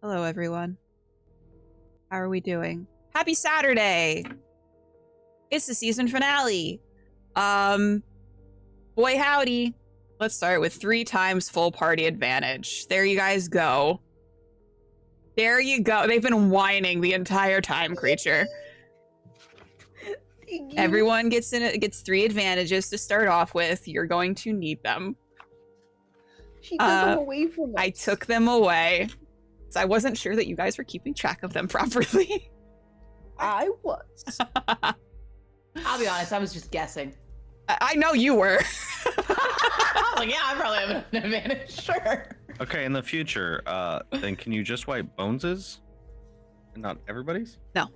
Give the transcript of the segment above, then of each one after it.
Hello, everyone. How are we doing? Happy Saturday! It's the season finale. Boy howdy. Let's start with 3 times full party advantage. There you guys go. There you go. They've been whining the entire time, creature. Everyone gets 3 advantages to start off with. You're going to need them. She took them away from us. I took them away. So I wasn't sure that you guys were keeping track of them properly. I was. I'll be honest, I was just guessing. I know you were. I was like, yeah, I probably have an advantage, sure. Okay, in the future, then can you just wipe Bones's? And not everybody's? No.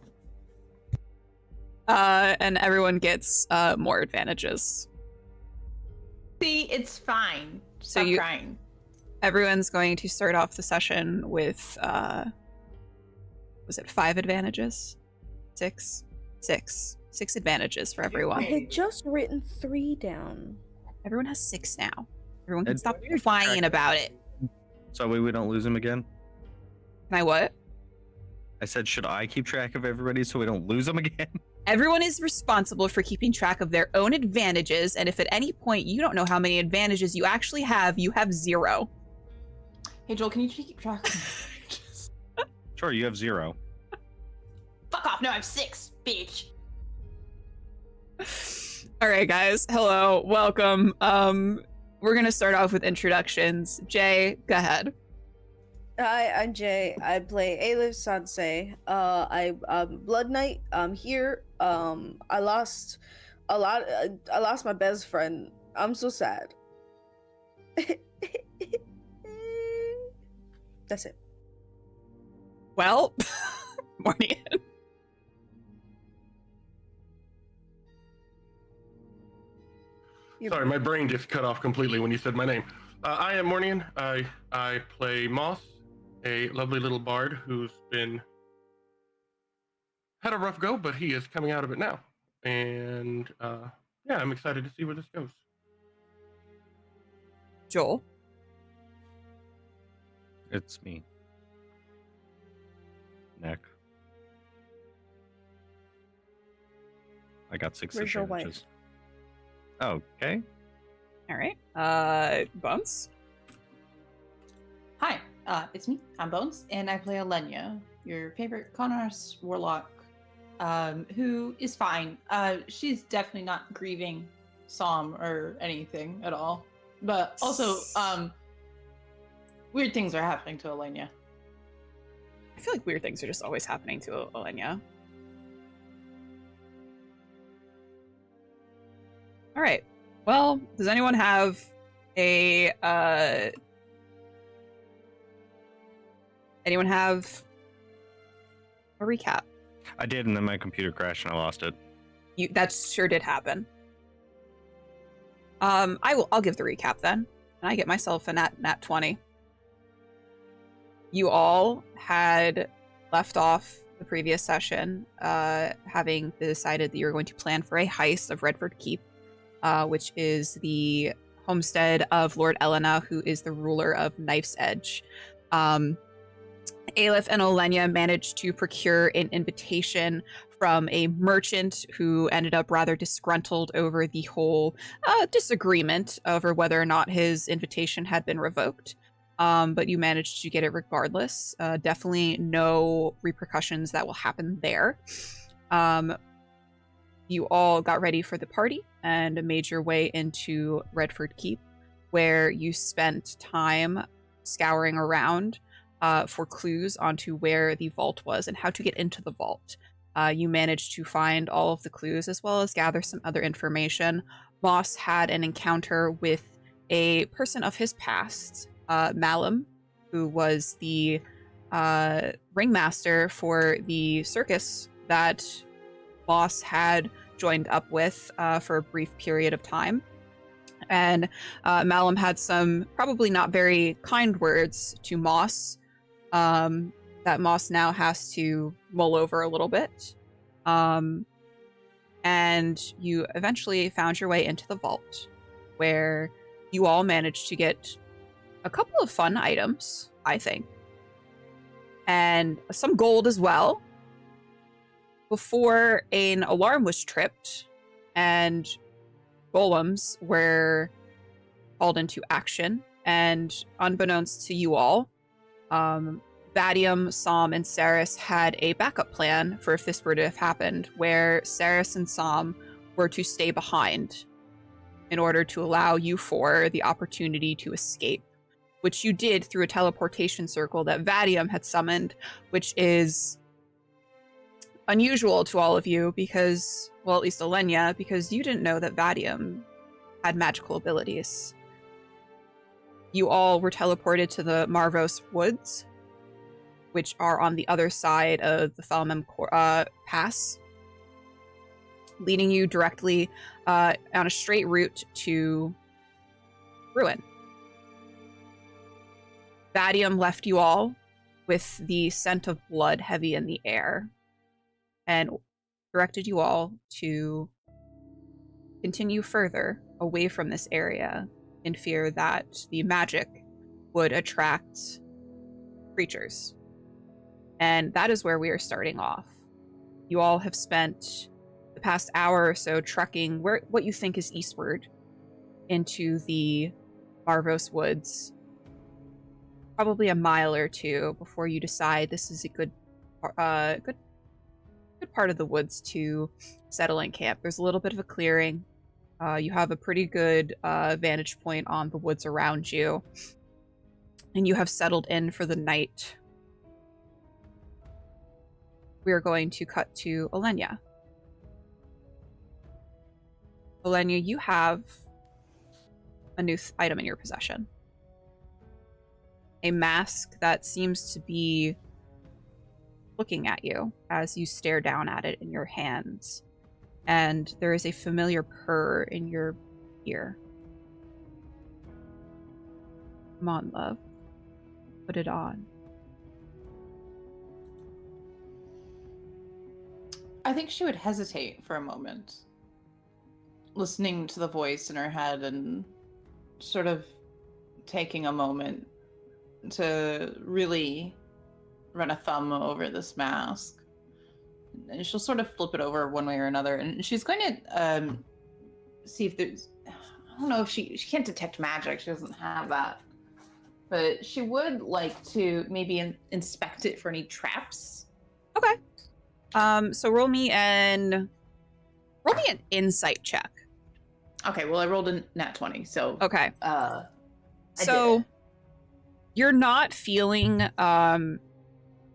And everyone gets more advantages. See, it's fine. Stop crying. Everyone's going to start off the session with, was it 5 advantages? 6? 6. 6 advantages for everyone. I had just written 3 down. Everyone has 6 now. Everyone can stop whining about it. So we don't lose him again? Can I what? I said, should I keep track of everybody so we don't lose them again? Everyone is responsible for keeping track of their own advantages, and if at any point you don't know how many advantages you actually have, you have 0. Hey, Joel, can you keep track of advantages? Sure, you have 0. Fuck off. No, I have 6, bitch. All right, guys. Hello. Welcome. We're going to start off with introductions. Jay, go ahead. Hi, I'm Jay. I play Eilif Sanse. I'm Blood Knight. I'm here. I lost a lot. I lost my best friend. I'm so sad. That's it. Well, Mournian. Sorry, my brain just cut off completely when you said my name. I am Mournian. I play Moss, a lovely little bard who's had a rough go, but he is coming out of it now. And yeah, I'm excited to see where this goes. Joel. It's me. Neck. I got 6 Where's your advantages. Okay. All right. Bones. Hi, it's me. I'm Bones, and I play Oleyna, your favorite Connor's Warlock, who is fine. She's definitely not grieving Som or anything at all. But also, weird things are happening to Oleyna. I feel like weird things are just always happening to Oleyna. All right. Well, does anyone have a recap? I did, and then my computer crashed and I lost it. That sure did happen. I'll give the recap then. And I get myself a nat 20. You all had left off the previous session, having decided that you were going to plan for a heist of Redford Keep, which is the homestead of Lord Oleyna, who is the ruler of Knife's Edge. Eilif and Oleyna managed to procure an invitation from a merchant who ended up rather disgruntled over the whole disagreement over whether or not his invitation had been revoked. But you managed to get it regardless. Definitely no repercussions that will happen there. You all got ready for the party and made your way into Redford Keep, where you spent time scouring around for clues onto where the vault was and how to get into the vault. You managed to find all of the clues as well as gather some other information. Moss had an encounter with a person of his past, Malum, who was the ringmaster for the circus that Moss had joined up with for a brief period of time. And Malum had some probably not very kind words to Moss that Moss now has to mull over a little bit. And you eventually found your way into the vault, where you all managed to get a couple of fun items, I think. and some gold as well, before an alarm was tripped and golems were called into action. And unbeknownst to you all, Vadium, Som, and Sarris had a backup plan for if this were to have happened, where Sarris and Som were to stay behind in order to allow you four the opportunity to escape, which you did through a teleportation circle that Vadium had summoned, which is unusual to all of you because, well, at least Oleyna, because you didn't know that Vadium had magical abilities. You all were teleported to the Marbhros Woods, which are on the other side of the Thalmem Pass, leading you directly on a straight route to Ruin. Vadium left you all with the scent of blood heavy in the air and directed you all to continue further away from this area in fear that the magic would attract creatures. And that is where we are starting off. You all have spent the past hour or so trekking what you think is eastward into the Marbhros Woods. Probably a mile or two before you decide this is a good part of the woods to settle in camp. There's a little bit of a clearing. You have a pretty good vantage point on the woods around you, and you have settled in for the night. We are going to cut to Oleyna. Oleyna, you have a new item in your possession. A mask that seems to be looking at you as you stare down at it in your hands. And there is a familiar purr in your ear. Come on, love. Put it on. I think she would hesitate for a moment, listening to the voice in her head and sort of taking a moment to really run a thumb over this mask. And she'll sort of flip it over one way or another, and she's going to see if there's, I don't know if she can't detect magic, she doesn't have that, but she would like to maybe inspect it for any traps. Okay. So roll me an insight check. Okay, well I rolled a nat 20, so Okay. So you're not feeling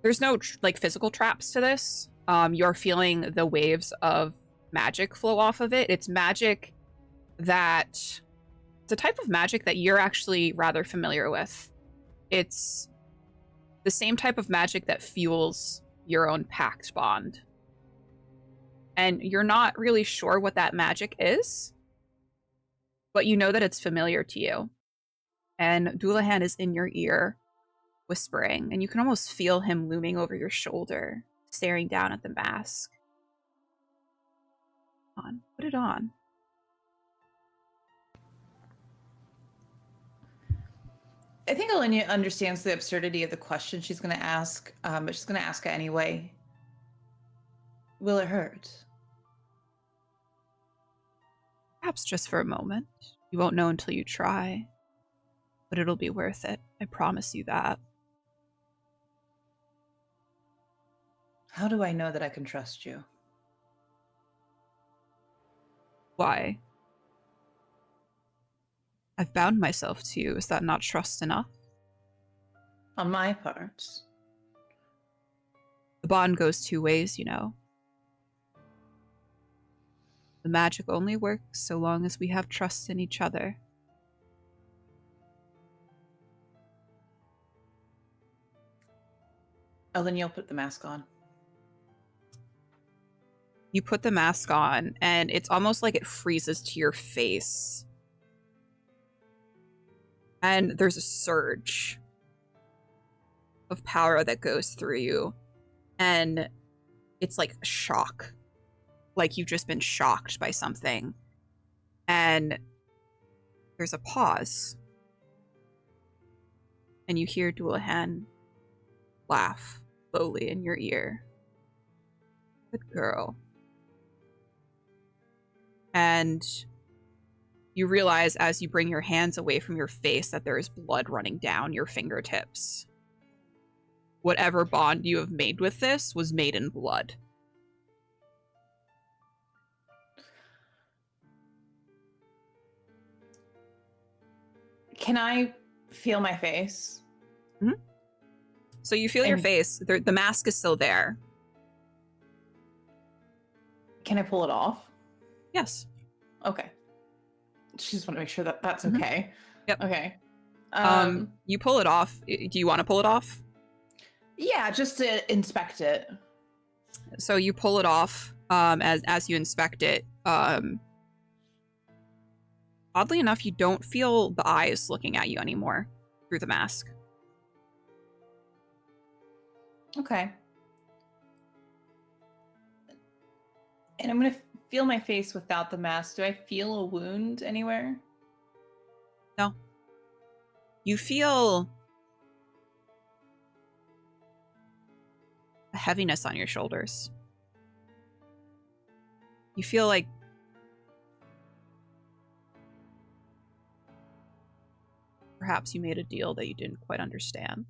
there's no physical traps to this. You're feeling the waves of magic flow off of it. It's magic it's a type of magic that you're actually rather familiar with. It's the same type of magic that fuels your own pact bond. And you're not really sure what that magic is, but you know that it's familiar to you. And Dullahan is in your ear, whispering, and you can almost feel him looming over your shoulder, staring down at the mask. Come on, put it on. I think Oleyna understands the absurdity of the question she's going to ask, but she's going to ask it anyway. Will it hurt? Perhaps just for a moment. You won't know until you try. But it'll be worth it. I promise you that. How do I know that I can trust you? Why? I've bound myself to you. Is that not trust enough? On my part. The bond goes two ways, you know. The magic only works so long as we have trust in each other. Oleyna, you'll put the mask on. You put the mask on, and it's almost like it freezes to your face. And there's a surge of power that goes through you. And it's like a shock. Like you've just been shocked by something. And there's a pause. And you hear Dullahan laugh. slowly in your ear. Good girl. And you realize as you bring your hands away from your face that there is blood running down your fingertips. Whatever bond you have made with this was made in blood. Can I feel my face? Mm-hmm. So you feel your face. The mask is still there. Can I pull it off? Yes. Okay. Just want to make sure that that's okay. Yep. Okay. You pull it off. Do you want to pull it off? Yeah, just to inspect it. So you pull it off. As you inspect it. Oddly enough, you don't feel the eyes looking at you anymore through the mask. Okay. And I'm going to feel my face without the mask. Do I feel a wound anywhere? No. You feel a heaviness on your shoulders. You feel like perhaps you made a deal that you didn't quite understand.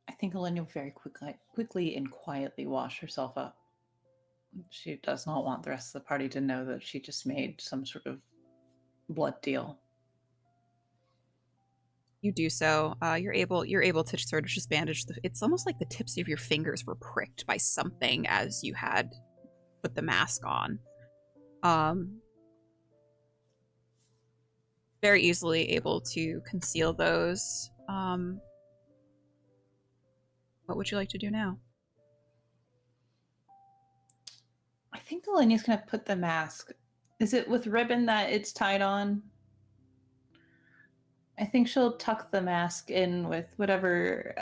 I think Oleyna will very quickly and quietly wash herself up. She does not want the rest of the party to know that she just made some sort of blood deal. You do so. You're able to sort of just bandage it's almost like the tips of your fingers were pricked by something as you had put the mask on. Very easily able to conceal those. What would you like to do now? I think Oleyna's going to put the mask. Is it with ribbon that it's tied on? I think she'll tuck the mask in with whatever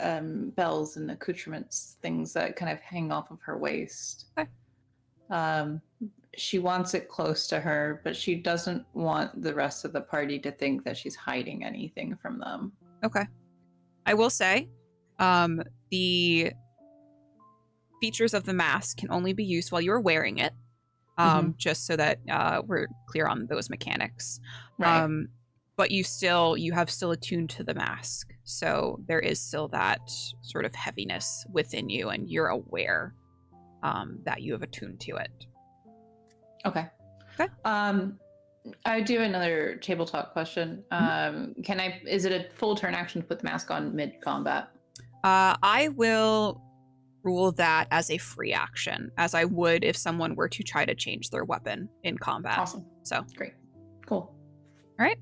bells and accoutrements, things that kind of hang off of her waist. Okay. She wants it close to her, but she doesn't want the rest of the party to think that she's hiding anything from them. Okay. I will say, the features of the mask can only be used while you're wearing it, just so that we're clear on those mechanics. Right. But you have still attuned to the mask, so there is still that sort of heaviness within you, and you're aware that you have attuned to it. Okay. Okay. I do another table talk question. Is it a full turn action to put the mask on mid-combat? I will rule that as a free action, as I would if someone were to try to change their weapon in combat. Awesome. So great. Cool. All right.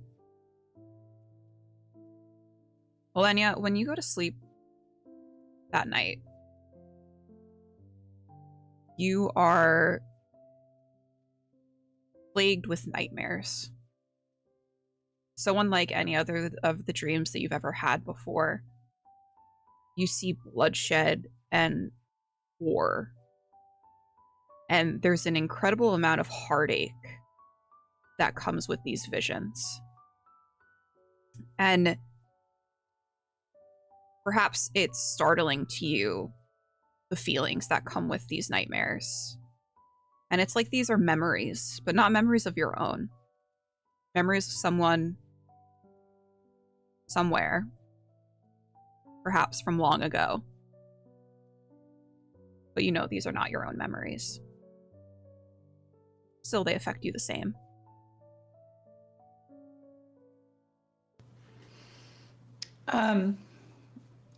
Oleyna, when you go to sleep that night, you are plagued with nightmares. So unlike any other of the dreams that you've ever had before, you see bloodshed and war. And there's an incredible amount of heartache that comes with these visions. And perhaps it's startling to you, the feelings that come with these nightmares. And it's like these are memories, but not memories of your own. Memories of someone, somewhere, perhaps from long ago. But you know these are not your own memories. Still, they affect you the same.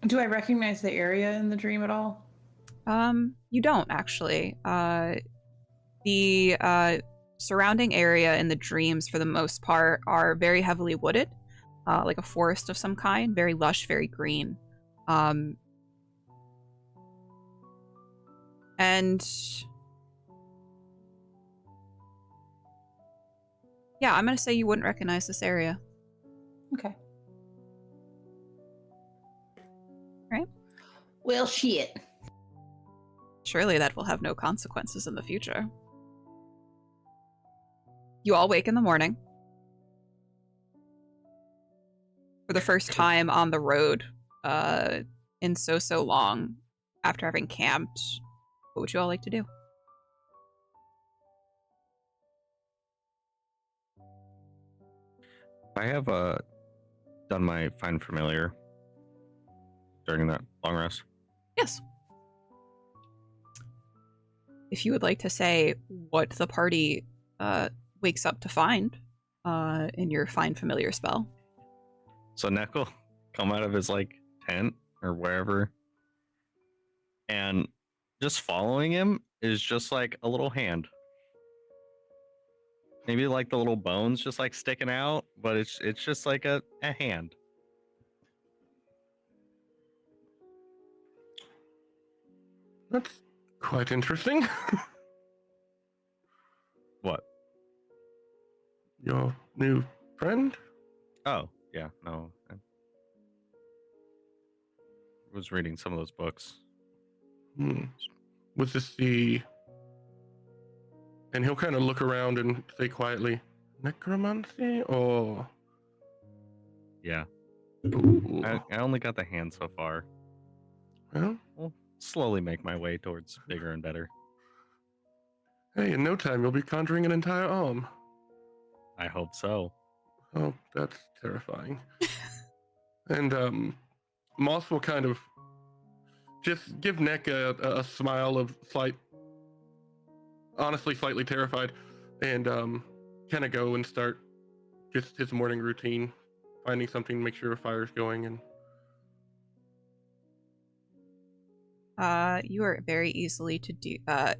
Do I recognize the area in the dream at all? You don't, actually. The surrounding area in the dreams, for the most part, are very heavily wooded, like a forest of some kind, very lush, very green. And yeah, I'm going to say you wouldn't recognize this area. Okay. Right? Well, shit. Surely that will have no consequences in the future. You all wake in the morning. for the first time on the road in so long after having camped, what would you all like to do? I have done my find familiar during that long rest. Yes. If you would like to say what the party wakes up to find in your find familiar spell. So Neck will come out of his like tent or wherever, and just following him is just like a little hand. Maybe like the little bones just like sticking out, but it's just like a hand. That's quite interesting. What? Your new friend? Oh, yeah, no. I was reading some of those books. Was this the... And he'll kind of look around and say quietly, necromancy or... Yeah. Ooh. I only got the hand so far. Well, I'll slowly make my way towards bigger and better. hey, in no time you'll be conjuring an entire arm. I hope so. Oh, that's terrifying. And Moss will kind of just give Neck a smile of honestly slightly terrified, and kind of go and start just his morning routine, finding something to make sure a fire's going. And You are very easily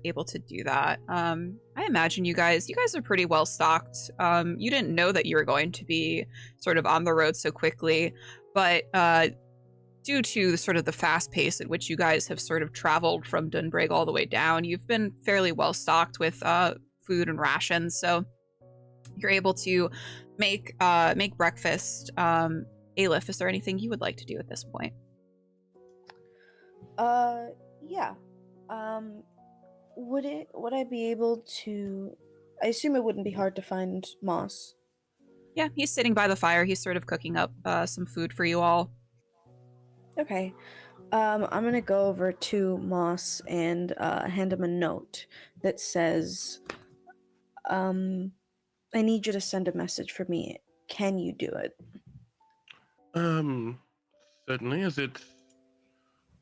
able to do that. I imagine you guys are pretty well stocked. You didn't know that you were going to be sort of on the road so quickly, but due to sort of the fast pace at which you guys have sort of traveled from Dunbrig all the way down, you've been fairly well stocked with food and rations. So you're able to make breakfast. Eilif, is there anything you would like to do at this point? Yeah. Would I be able to... I assume it wouldn't be hard to find Moss. Yeah, he's sitting by the fire. He's sort of cooking up some food for you all. Okay. I'm gonna go over to Moss and hand him a note that says, I need you to send a message for me. Can you do it? certainly, as it...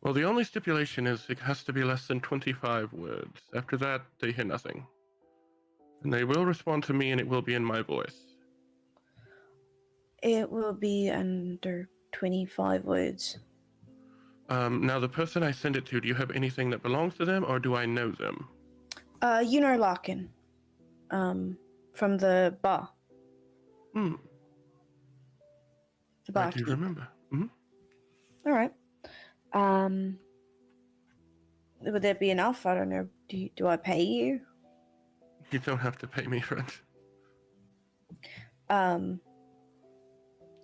Well, the only stipulation is it has to be less than 25 words. After that, they hear nothing. And they will respond to me, and it will be in my voice. It will be under 25 words. Now, the person I send it to, do you have anything that belongs to them, or do I know them? Yunar Larkin. From the bar. Hmm. The bar. I do remember. Mm-hmm. All right. Would that be enough? I don't know. Do I pay you? You don't have to pay me, friend. And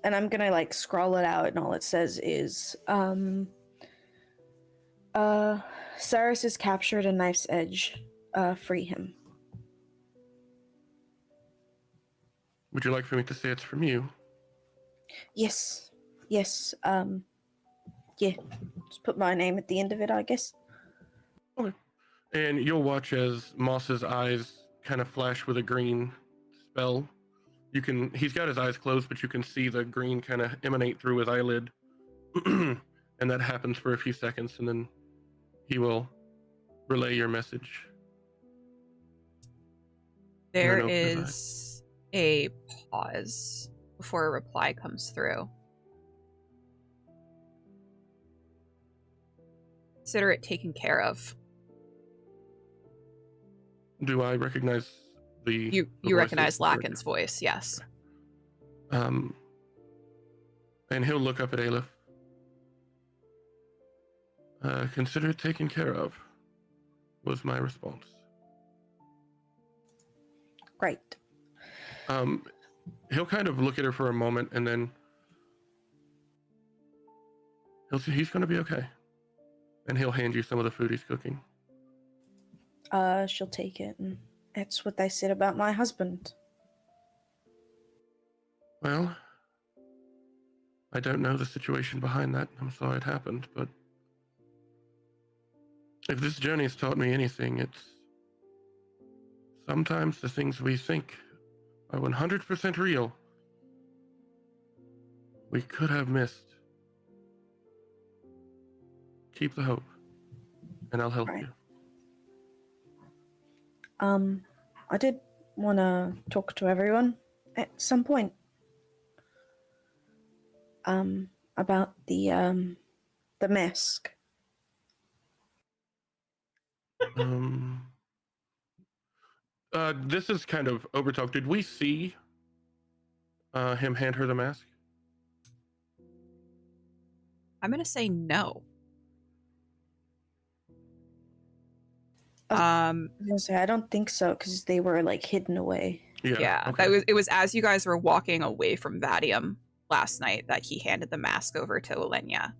I'm gonna like scroll it out, and all it says is, Sarris is captured in Knife's Edge. Free him. Would you like for me to say it's from you? Yes. Yes. Yeah. Just put my name at the end of it, I guess. Okay. And you'll watch as Moss's eyes kind of flash with a green spell. He's got his eyes closed, but you can see the green kind of emanate through his eyelid. And that happens for a few seconds, and then he will relay your message. There is a pause before a reply comes through. Consider it taken care of. Do I recognize You recognize Lakin's voice, yes. And he'll look up at Eilif. Consider it taken care of, was my response. Great. He'll kind of look at her for a moment, and then he'll say he's going to be okay. And he'll hand you some of the food he's cooking. She'll take it, and that's what they said about my husband. Well, I don't know the situation behind that. I'm sorry it happened, but if this journey has taught me anything, it's sometimes the things we think are 100% real, we could have missed. Keep the hope, and I'll help Right. you. I did want to talk to everyone at some point. About the mask. This is kind of overtalk. Did we see him hand her the mask? I'm gonna say no. I was gonna say I don't think so because they were like hidden away. Yeah, okay. it was as you guys were walking away from Vadium last night that he handed the mask over to Oleyna.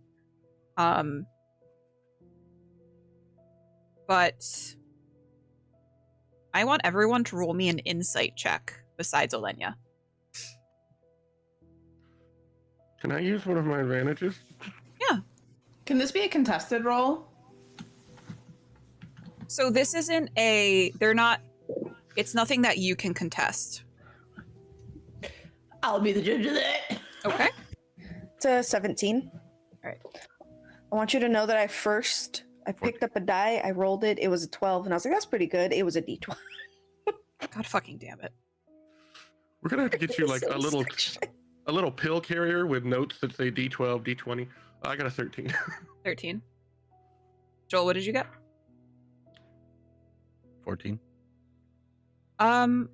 But I want everyone to roll me an insight check besides Oleyna. Can I use one of my advantages? Yeah. Can this be a contested roll? So this isn't it's nothing that you can contest. I'll be the judge of that. Okay. It's a 17. All right. I want you to know that I picked up a die, I rolled it, it was a 12, and I was like, that's pretty good. It was a D12. God fucking damn it. We're gonna have to get you like Same a little section. a little pill carrier with notes that say D12, D20. I got a 13. 13. Joel, what did you get? 14. I'm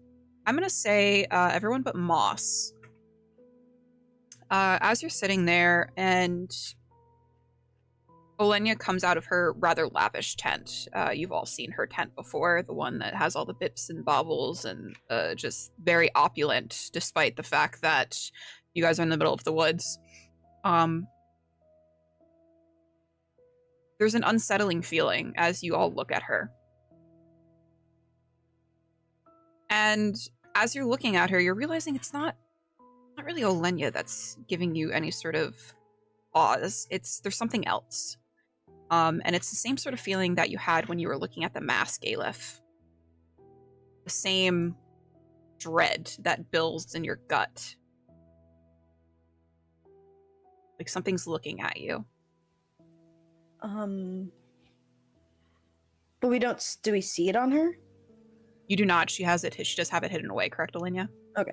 gonna say everyone but Moss. As you're sitting there and Oleyna comes out of her rather lavish tent. You've all seen her tent before, the one that has all the bips and baubles and just very opulent, despite the fact that you guys are in the middle of the woods. There's an unsettling feeling as you all look at her. And as you're looking at her, you're realizing it's not really Oleyna that's giving you any sort of pause. There's something else. And it's the same sort of feeling that you had when you were looking at the mask, Eilif. The same dread that builds in your gut. Like something's looking at you. But we don't. Do we see it on her? You do not. She does have it hidden away, correct, Oleyna? Okay.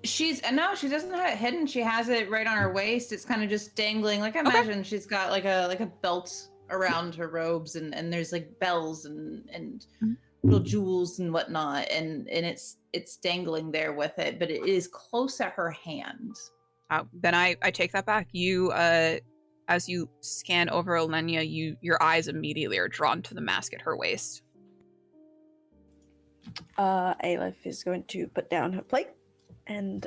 She doesn't have it hidden. She has it right on her waist. It's kind of just dangling. Like I imagine she's got like a belt around her robes, and there's like bells and little jewels and whatnot, and it's dangling there with it, but it is close at her hand. Then I take that back. You as you scan over Oleyna, your eyes immediately are drawn to the mask at her waist. Eilif is going to put down her plate and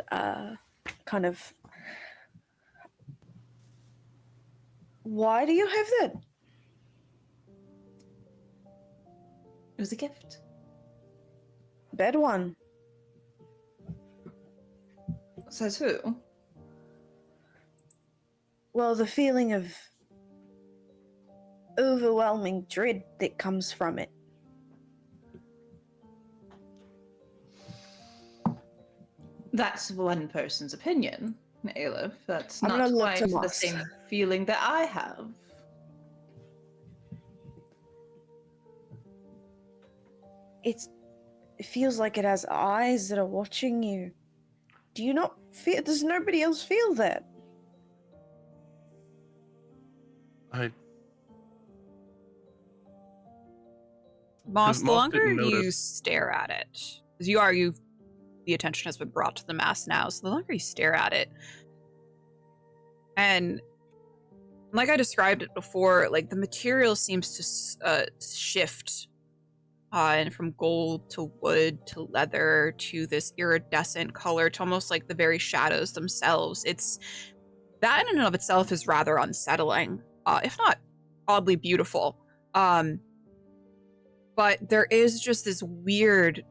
kind of. Why do you have that? It was a gift. Bad one. Says who? Well, the feeling of overwhelming dread that comes from it. That's one person's opinion, Eilif. That's I'm not gonna look quite to the Moss. same feeling that I have. It feels like it has eyes that are watching you. Do you not feel? Does nobody else feel that? Moss, the Moss longer didn't you notice. stare at it, because the attention has been brought to the mask now, so the longer you stare at it, and like I described it before, like the material seems to shift, and from gold to wood to leather to this iridescent color to almost like the very shadows themselves. It's that in and of itself is rather unsettling, if not oddly beautiful. But there is just this weird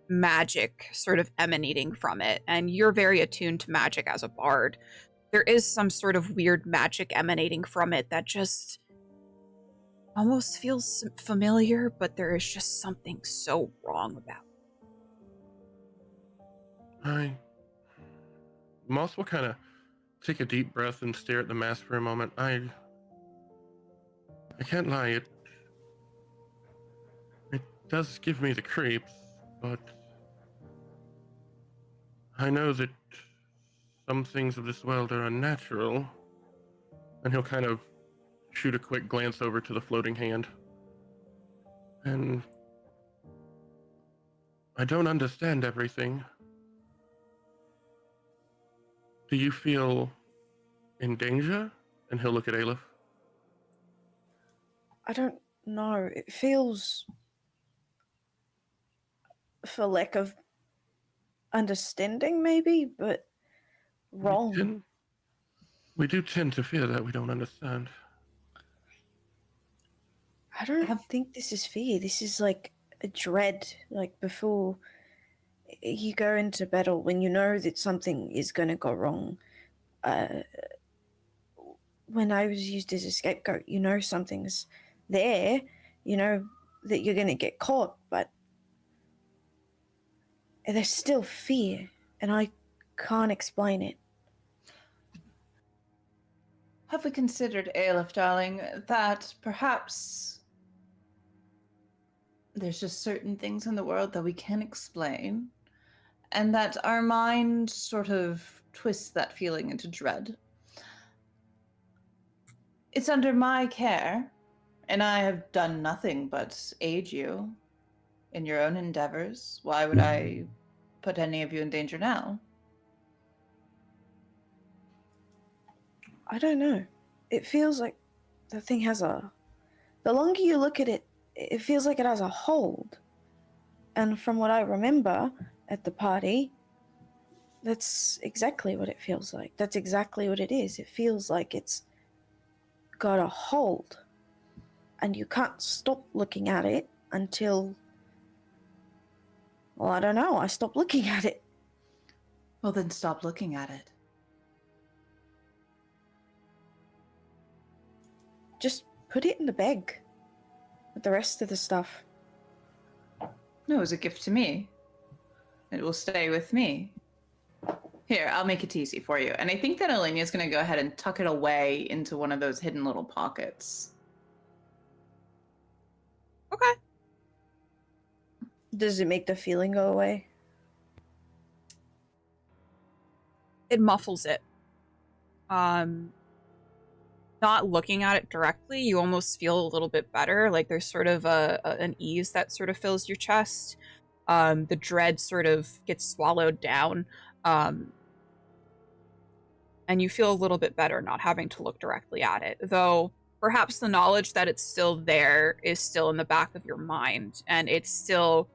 magic sort of emanating from it, and you're very attuned to magic as a bard. there is some sort of weird magic emanating from it that just almost feels familiar, but there is just something so wrong about it. Moss will kind of take a deep breath and stare at the mask for a moment. I can't lie, it does give me the creeps, but I know that some things of this world are unnatural. And he'll kind of shoot a quick glance over to the floating hand. And I don't understand everything. Do you feel in danger? And he'll look at Eilif. I don't know. It feels, for lack of understanding, maybe, but wrong. We do tend to fear that we don't understand. I don't think this is fear. This is like a dread. Like before you go into battle, when you know that something is going to go wrong. When I was used as a scapegoat, you know something's there. You know that you're going to get caught, but there's still fear, and I can't explain it. Have we considered, Eilif, darling, that perhaps there's just certain things in the world that we can't explain, and that our mind sort of twists that feeling into dread? It's under my care, and I have done nothing but aid you in your own endeavors. Why would I put any of you in danger now? I don't know. It feels like the thing has the longer you look at it, it feels like it has a hold. And from what I remember at the party, that's exactly what it feels like. That's exactly what it is. It feels like it's got a hold. And you can't stop looking at it until, well, I don't know, I stop looking at it. Well, then stop looking at it. Just put it in the bag with the rest of the stuff. No, it was a gift to me. It will stay with me. Here, I'll make it easy for you. And I think that Oleyna is going to go ahead and tuck it away into one of those hidden little pockets. Okay. Does it make the feeling go away? It muffles it. Not looking at it directly, you almost feel a little bit better. Like there's sort of an ease that sort of fills your chest. The dread sort of gets swallowed down. And you feel a little bit better not having to look directly at it. Though perhaps the knowledge that it's still there is still in the back of your mind, and it still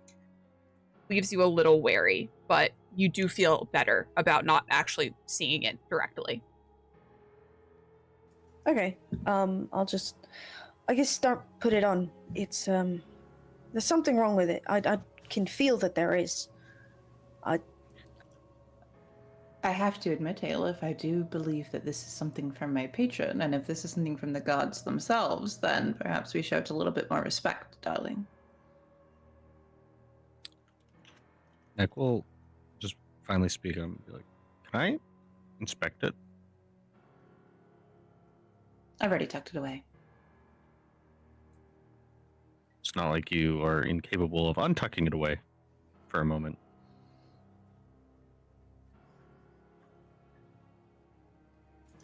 leaves you a little wary, but you do feel better about not actually seeing it directly. Okay. I'll just, I guess, put it on. It's there's something wrong with it. I can feel that there is. I have to admit, Eilif, I do believe that this is something from my patron, and if this is something from the gods themselves, then perhaps we show it a little bit more respect, darling. Nick will just finally speak up and be like, "Can I inspect it?" I've already tucked it away. It's not like you are incapable of untucking it away for a moment.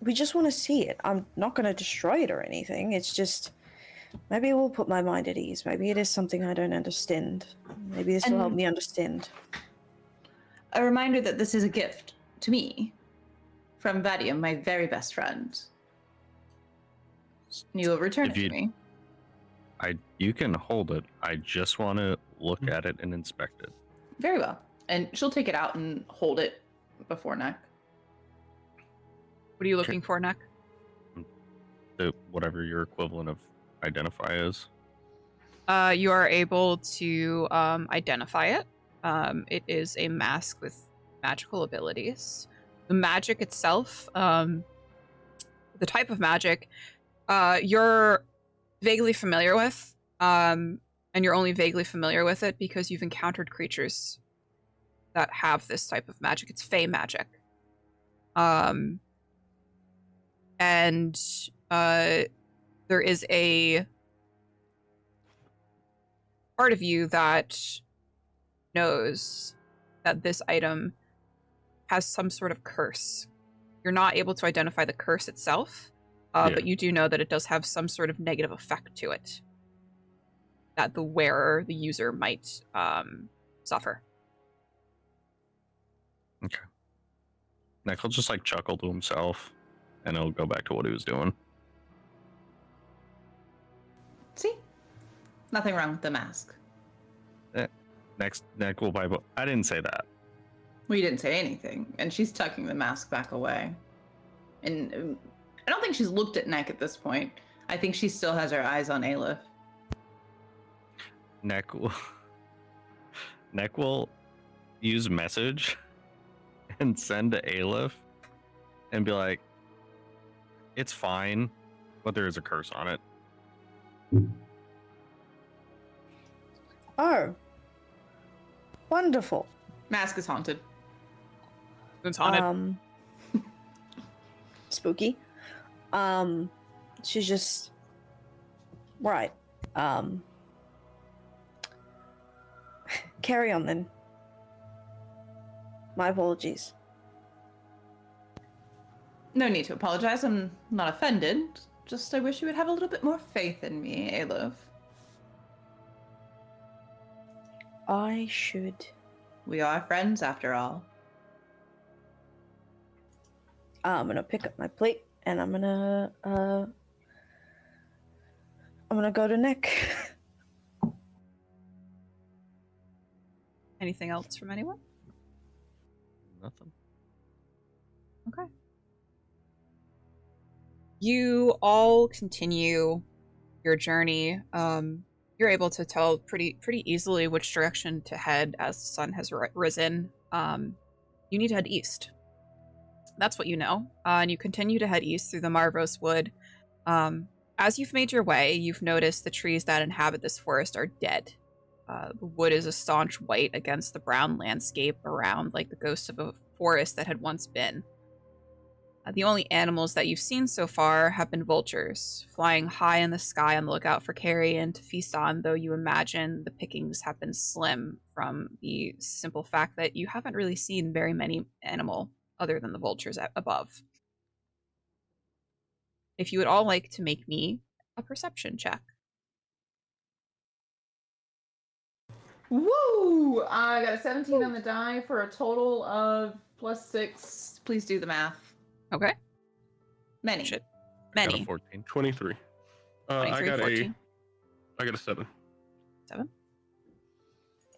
We just want to see it. I'm not going to destroy it or anything. It's just, maybe it will put my mind at ease. Maybe it is something I don't understand. Maybe this will help me understand. A reminder that this is a gift to me from Vadium, my very best friend. You will return it to me. You can hold it. I just want to look at it and inspect it. Very well. And she'll take it out and hold it before Neck. What are you looking for, Neck? Whatever your equivalent of identify is. You are able to identify it. It is a mask with magical abilities. The magic itself, the type of magic, you're vaguely familiar with, and you're only vaguely familiar with it because you've encountered creatures that have this type of magic. It's fey magic. And there is a part of you that knows that this item has some sort of curse. You're not able to identify the curse itself, but you do know that it does have some sort of negative effect to it that the wearer, the user, might suffer. Okay. Nick will just like chuckle to himself, and he'll go back to what he was doing. See? Nothing wrong with the mask. Next, Nick will pipe up. I didn't say that. Well, you didn't say anything, and she's tucking the mask back away. And I don't think she's looked at Neck at this point. I think she still has her eyes on Eilif. Nick will use message and send to Eilif and be like, "It's fine, but there is a curse on it." Oh. Wonderful. Mask is haunted. It's haunted. Spooky. She's just right. Carry on then. My apologies. No need to apologize. I'm not offended. Just I wish you would have a little bit more faith in me, Eilif. I should. We are friends after all. I'm gonna pick up my plate and I'm gonna go to Nick. Anything else from anyone? Nothing. Okay. You all continue your journey. You're able to tell pretty easily which direction to head as the sun has risen. You need to head east. That's what you know. And you continue to head east through the Marbhros Wood. As you've made your way, you've noticed the trees that inhabit this forest are dead. The wood is a staunch white against the brown landscape around, like the ghost of a forest that had once been. The only animals that you've seen so far have been vultures, flying high in the sky on the lookout for carrion to feast on, though you imagine the pickings have been slim from the simple fact that you haven't really seen very many animal other than the vultures above. If you would all like to make me a perception check. Woo! I got a 17 on the die for a total of +6. Please do the math. Okay. Many. Shit. I got Many. a 14. 23. 23, I got 14. I got a 7. 7?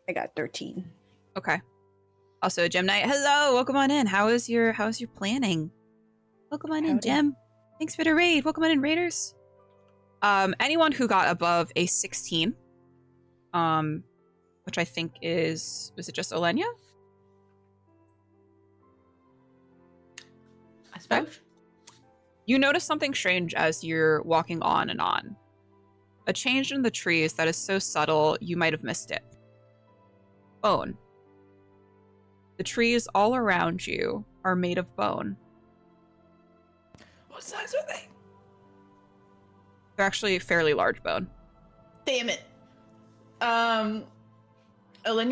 I got 13. Okay. Also, Gem Knight, hello! Welcome on in. How's your planning? Welcome on in, Howdy. Gem. Thanks for the raid. Welcome on in, Raiders. Anyone who got above a 16, which I think was it just Oleyna? I suppose. You notice something strange as you're walking on and on. A change in the trees that is so subtle you might have missed it. Bone. The trees all around you are made of bone. What size are they? They're actually a fairly large bone. Damn it. Oleyna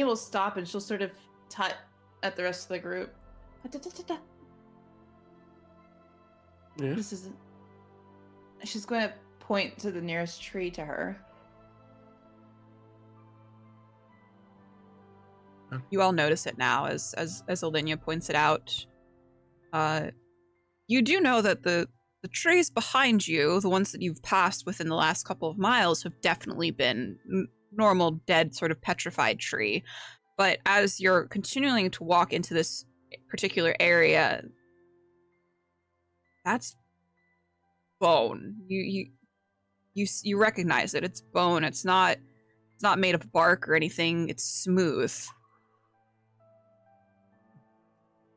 will stop and she'll sort of tut at the rest of the group. Yeah. This isn't. She's going to point to the nearest tree to her. You all notice it now as Oleyna points it out. You do know that the trees behind you, the ones that you've passed within the last couple of miles, have definitely been normal, dead, sort of petrified tree. But as you're continuing to walk into this particular area, that's bone. You recognize it. It's bone. It's not made of bark or anything. It's smooth.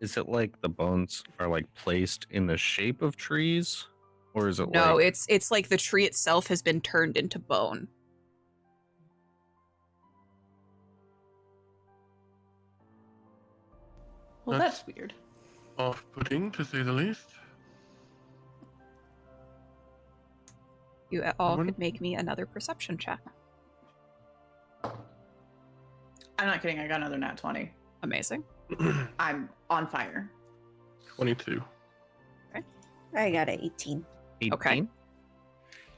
is it like the bones are like placed in the shape of trees? Or is it No, like it's like the tree itself has been turned into bone. Well, that's weird. Off-putting, to say the least. You all Someone? could make me another perception check. I'm not kidding. I got another nat 20. Amazing. I'm on fire. 22. I got an 18. 18? Okay.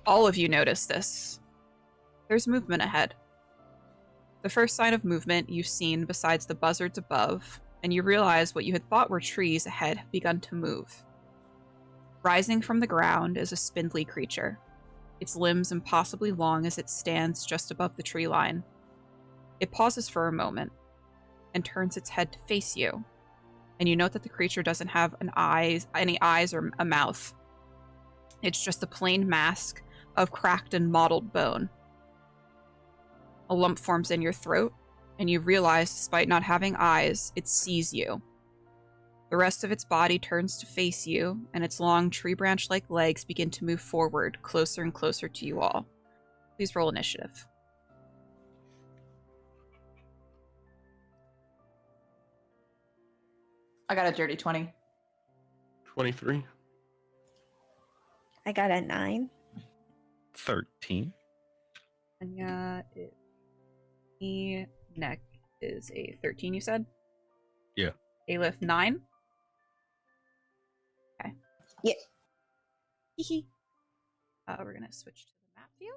All of you notice this. There's movement ahead. The first sign of movement you've seen besides the buzzards above, and you realize what you had thought were trees ahead have begun to move. Rising from the ground is a spindly creature, its limbs impossibly long as it stands just above the tree line. It pauses for a moment and turns its head to face you, and you note that the creature doesn't have any eyes or a mouth. It's just a plain mask of cracked and mottled bone. A lump forms in your throat, and you realize, despite not having eyes, it sees you. The rest of its body turns to face you, and its long tree branch-like legs begin to move forward, closer and closer to you all. Please roll initiative. I got a dirty 20. 23. I got a 9. 13. Anya, the neck is a 13, you said? Yeah. Eilif, 9? Okay. Yeah. Hee. We're going to switch to the map view.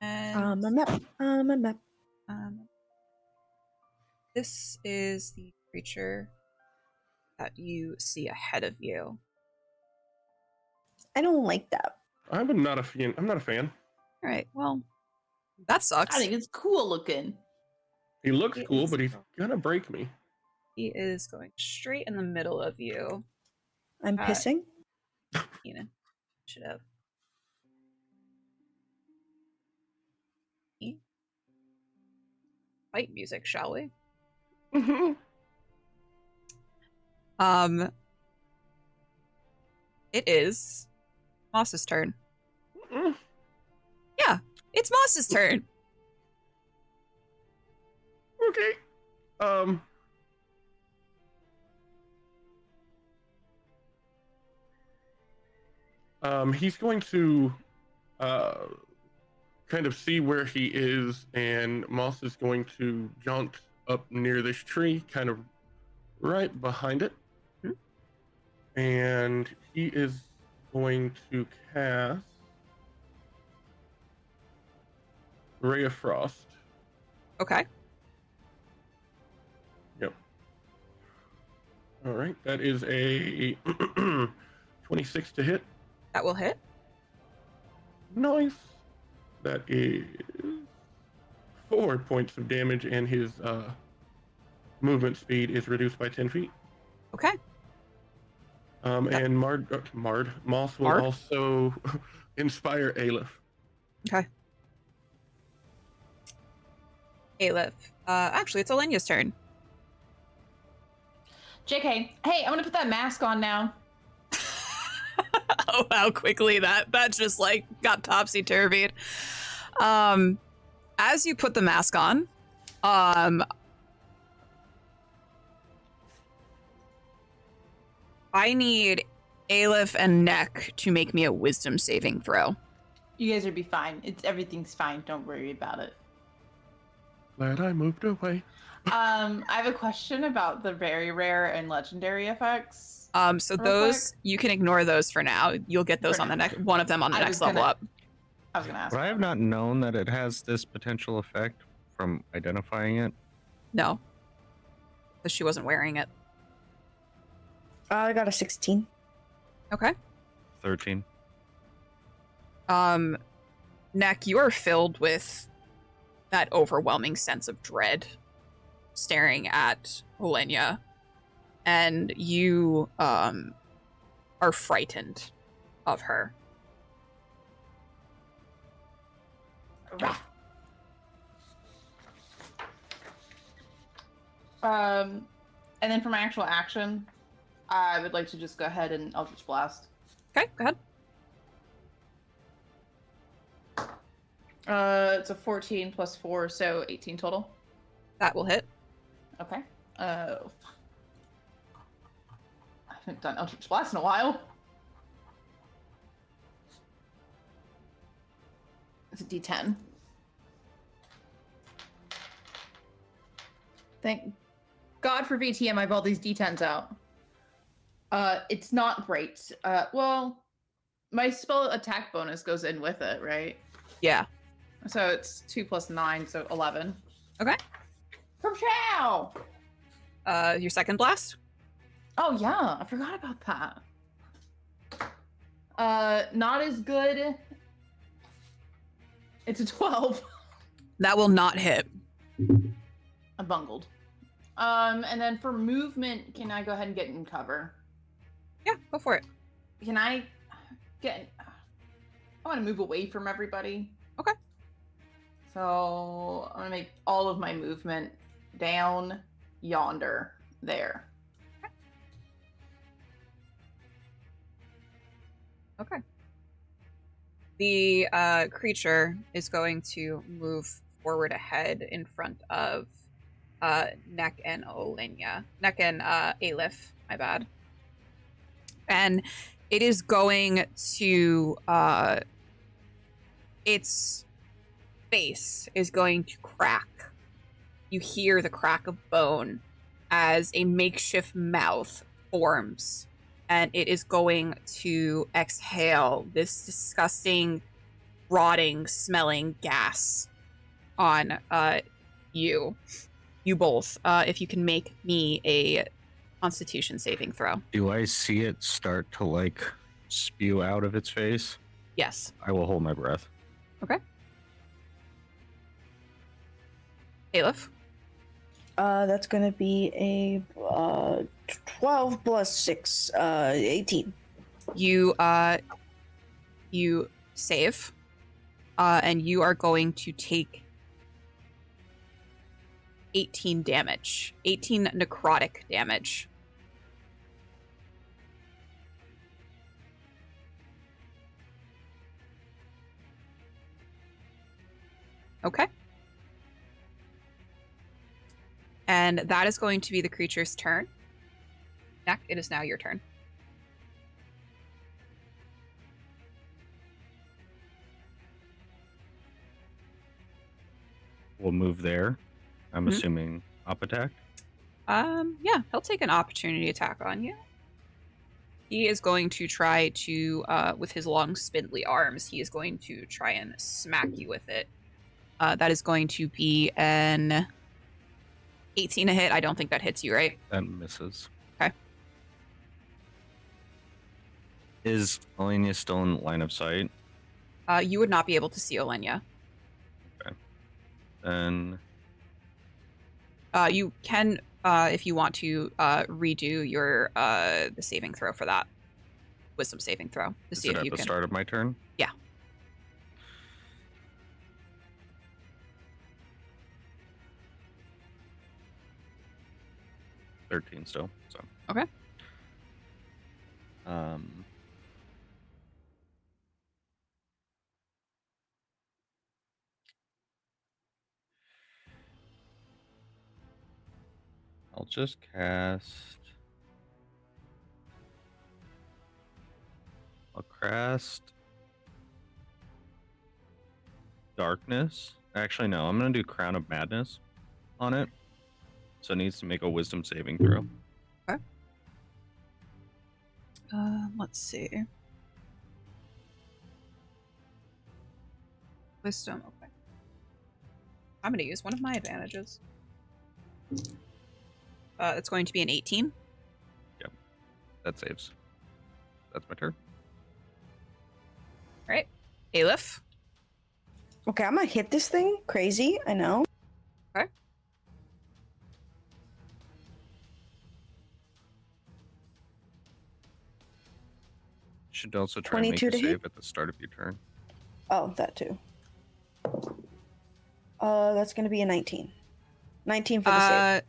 And A map. this is the creature that you see ahead of you. I don't like that. I'm not a fan. All right, well, that sucks. I think it's cool looking. He looks It cool, is but he's cool. gonna break me. He is going straight in the middle of you. I'm pissing. Keenan should have. Fight music, shall we? It is Moss's turn. Yeah, it's Moss's turn. Okay. He's going to kind of see where he is, and Moss is going to jaunt up near this tree, kind of right behind it. And he is going to cast Ray of Frost. Okay. Yep. All right, that is a 26 to hit. That will hit. Nice. That is 4 points of damage, and his movement speed is reduced by 10 feet. Okay. And Moss will Mard? also inspire Eilif. Okay. Eilif. Actually, it's Olena's turn. JK, hey, I'm gonna put that mask on now. Oh, how quickly that just like got topsy-turvied. As you put the mask on, I need Eilif and Neck to make me a wisdom saving throw. You guys will be fine. Everything's fine. Don't worry about it. Glad I moved away. I have a question about the very rare and legendary effects. So Real those you can ignore those for now. You'll get those For on the now. next one of them on the I next was level gonna- up. I was gonna ask. Would I have not known that it has this potential effect from identifying it? No, because she wasn't wearing it. I got a 16. Okay. 13. Neck, you are filled with that overwhelming sense of dread staring at Oleyna, and you are frightened of her. And then for my actual action, I would like to just go ahead and Eldritch Blast. Okay, go ahead. It's a 14 plus 4, so 18 total. That will hit. Okay. I haven't done Eldritch Blast in a while. It's a D10. Thank God for VTM, I have all these D10s out. It's not great. Well, my spell attack bonus goes in with it, right? Yeah. So it's 2 plus 9, so 11. Okay. Chow! Your second blast? Oh yeah, I forgot about that. Not as good. It's a 12. That will not hit. I bungled. And then for movement, can I go ahead and get in cover? Yeah, go for it. Can I get... I want to move away from everybody. Okay. So I'm going to make all of my movement down yonder there. Okay. The creature is going to move forward ahead in front of Neck and Oleyna. Neck and Eilif, my bad. And it is going to its face is going to crack. You hear the crack of bone as a makeshift mouth forms, and it is going to exhale this disgusting, rotting, smelling gas on you both. If you can make me a Constitution saving throw. Do I see it start to like spew out of its face? Yes. I will hold my breath. Okay. Eilif? That's gonna be a 12 plus 6, 18. You save, and you are going to take 18 damage. 18 necrotic damage. Okay. And that is going to be the creature's turn. Neck, it is now your turn. We'll move there. I'm Mhm. assuming up attack. Yeah, he'll take an opportunity attack on you. He is going to try to, with his long spindly arms, he is going to try and smack you with it. That is going to be an 18 a hit. I don't think that hits you, right? That misses. Okay. Is Oleyna still in line of sight? You would not be able to see Oleyna. Then You can, if you want to, redo your the saving throw for that. Wisdom saving throw to is see it if at you the can. start of my turn? Yeah. $13 still. So Okay. I'll just cast. I'll cast Darkness. Actually, no. I'm gonna do Crown of Madness on it. So it needs to make a Wisdom saving throw. Let's see. Wisdom. Okay. I'm going to use one of my advantages. It's going to be an 18. That saves. That's my turn. All right. Eilif. Okay, I'm gonna hit this thing. Crazy, I know. Okay. Should also try and make 22 a to hit? save at the start of your turn. Oh, that too. That's gonna be a 19. 19 for the save.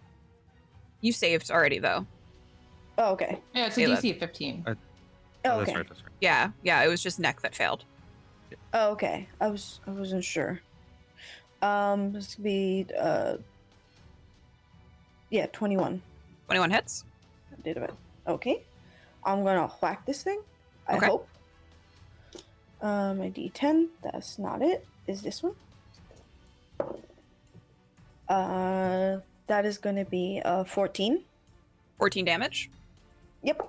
You saved already though. Oh, okay. Yeah, it's a Eilif. DC of 15. Oh, That's okay. right. That's right. Yeah. It was just neck that failed. Oh, okay. I wasn't sure. This could be 21. 21 hits. I did it. Okay. I'm gonna whack this thing. I Okay. hope. My D10. That's not it. Is this one? That is gonna be 14. 14 damage. Yep.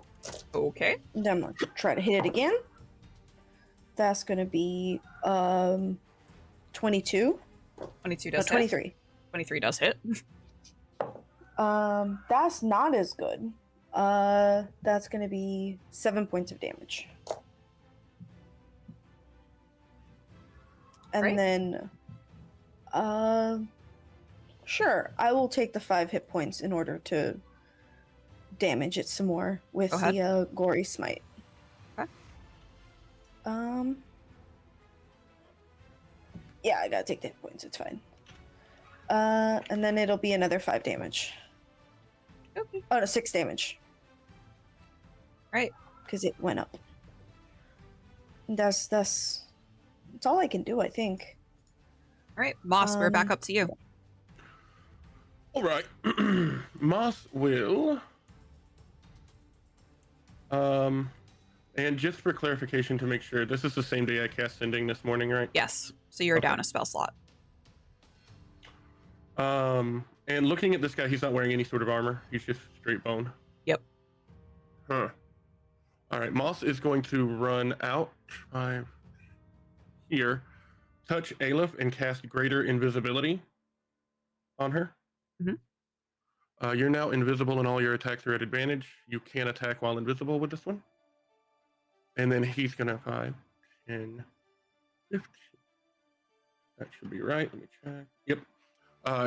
Okay. And then I'm gonna try to hit it again. That's gonna be 22. 22 No, does hit. 23. 23 does hit. That's not as good. That's gonna be 7 points of damage. And Right. then, sure, I will take the 5 hit points in order to damage it some more with Go ahead. the gory smite. Okay. Yeah, I gotta take the hit points. It's fine. And then it'll be another 5 damage. Okay. Oh no, 6 damage. Right. Because it went up. That's all I can do, I think. All right. Moss, we're back Um, up to you. All right. Moss will. And just for clarification to make sure, this is the same day I cast Sending this morning, right? Yes. So you're Okay. down a spell slot. And looking at this guy, he's not wearing any sort of armor. He's just straight bone. Yep. Huh. All right. Moss is going to run out here, touch Eilif, and cast Greater Invisibility on her. Mhm. You're now invisible, and all your attacks are at advantage. You can attack while invisible with this one. And then he's gonna 5, 10, 15. That should be right. Let me check. Yep.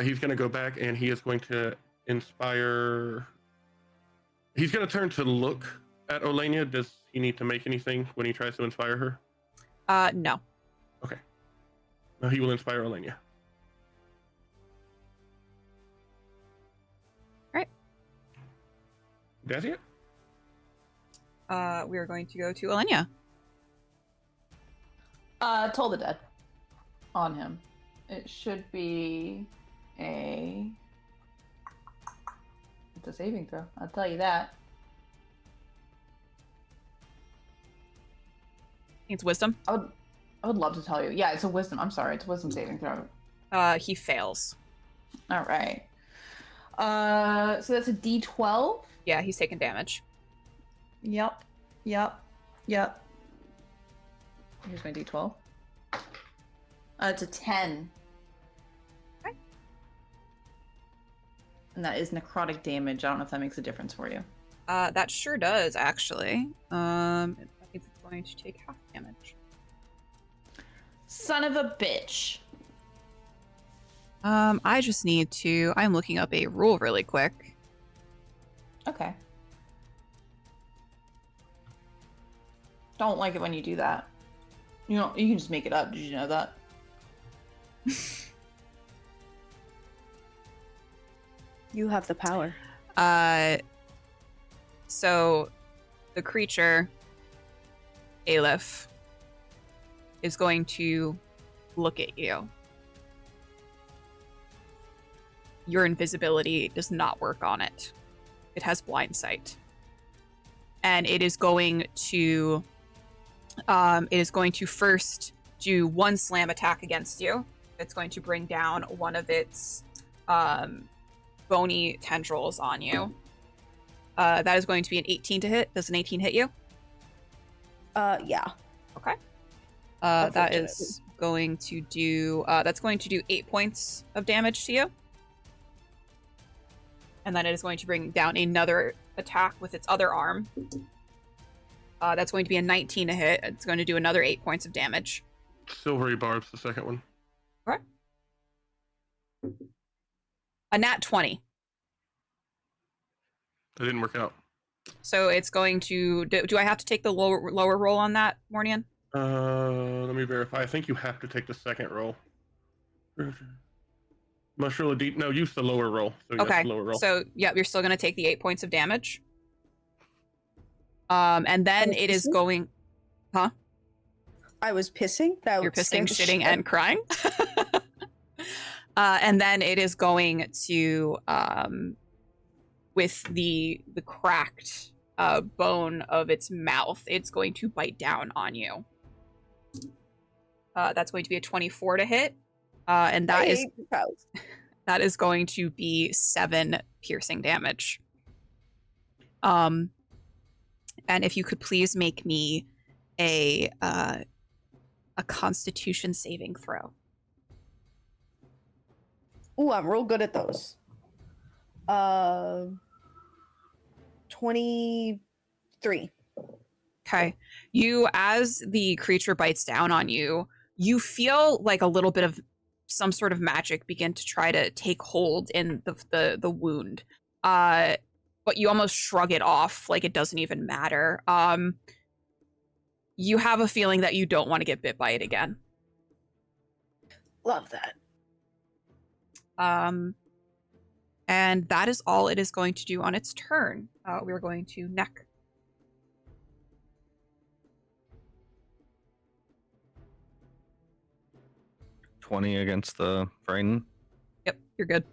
He's gonna go back and he is going to inspire. He's gonna turn to look at Oleyna. Does he need to make anything when he tries to inspire her? No. Okay. No, he will inspire Oleyna. Right. That's it. We are going to go to Oleyna. Toll the Dead on him. It should be it's a saving throw. I'll tell you that. It's wisdom. I would love to tell you. Yeah, it's a wisdom. I'm sorry, it's a wisdom saving throw. He fails. All right. So that's a D12. Yeah, he's taking damage. Yep. Here's my D12. It's a 10. Okay. And that is necrotic damage. I don't know if that makes a difference for you. That sure does, actually. That means it's going to take half damage. Son of a bitch. I just need to... I'm looking up a rule really quick. Okay. Don't like it when you do that. You know, you can just make it up. Did you know that? You have the power. So the creature, Eilif, is going to look at you. Your invisibility does not work on it. It has blind sight. And it is going to first do one slam attack against you. It's going to bring down one of its bony tendrils on you. That is going to be an 18 to hit. Does an 18 hit you? Yeah. Okay. That Unfortunately. is going to do. That's going to do 8 points of damage to you. And then it is going to bring down another attack with its other arm. That's going to be a 19 to hit. It's going to do another 8 points of damage. Silvery Barb's the second one. Okay. A nat 20. That didn't work out. So it's going to. Do I have to take the lower roll on that, Mournian? Let me verify. I think you have to take the second roll. Must roll a D. No, use the lower roll. So yes, Okay. lower roll. So, yeah, you're still going to take the 8 points of damage. And then it is pissing? going... Huh? I was pissing. That You're would scare pissing, the shitting, shit. and crying. And then it is going to, with the cracked bone of its mouth, it's going to bite down on you. That's going to be a 24 to hit. And that is that is going to be 7 piercing damage. And if you could please make me a Constitution saving throw. Ooh, I'm real good at those. 23. Okay. You, as the creature bites down on you, you feel like a little bit of some sort of magic begin to try to take hold in the wound. But you almost shrug it off like it doesn't even matter. You have a feeling that you don't want to get bit by it again. Love that. And that is all it is going to do on its turn. We're going to Neck. $20 against the frightened. Yep, you're good.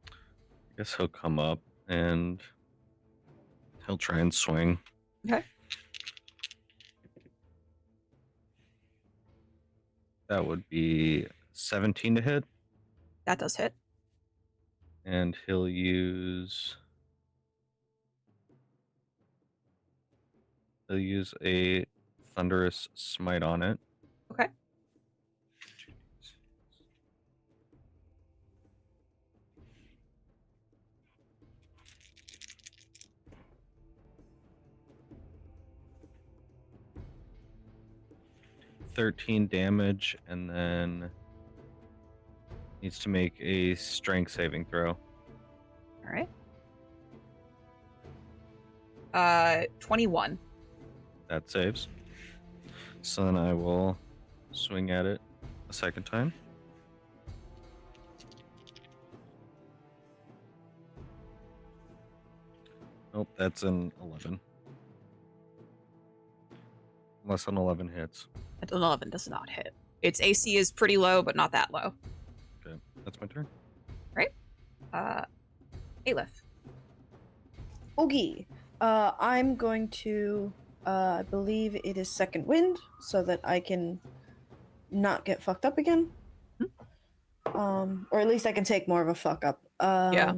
I guess he'll come up and he'll try and swing. Okay. That would be 17 to hit. That does hit. And he'll use a thunderous smite on it. Okay. $13 damage, and then needs to make a strength saving throw. All right. 21. That saves. So then I will swing at it a second time. Nope, that's an 11. Less than 11 hits. An 11 does not hit. Its AC is pretty low, but not that low. Okay, that's my turn. Right? Eilif. Okay. I'm going to, I believe it is second wind, so that I can not get fucked up again. Or at least I can take more of a fuck up. Yeah.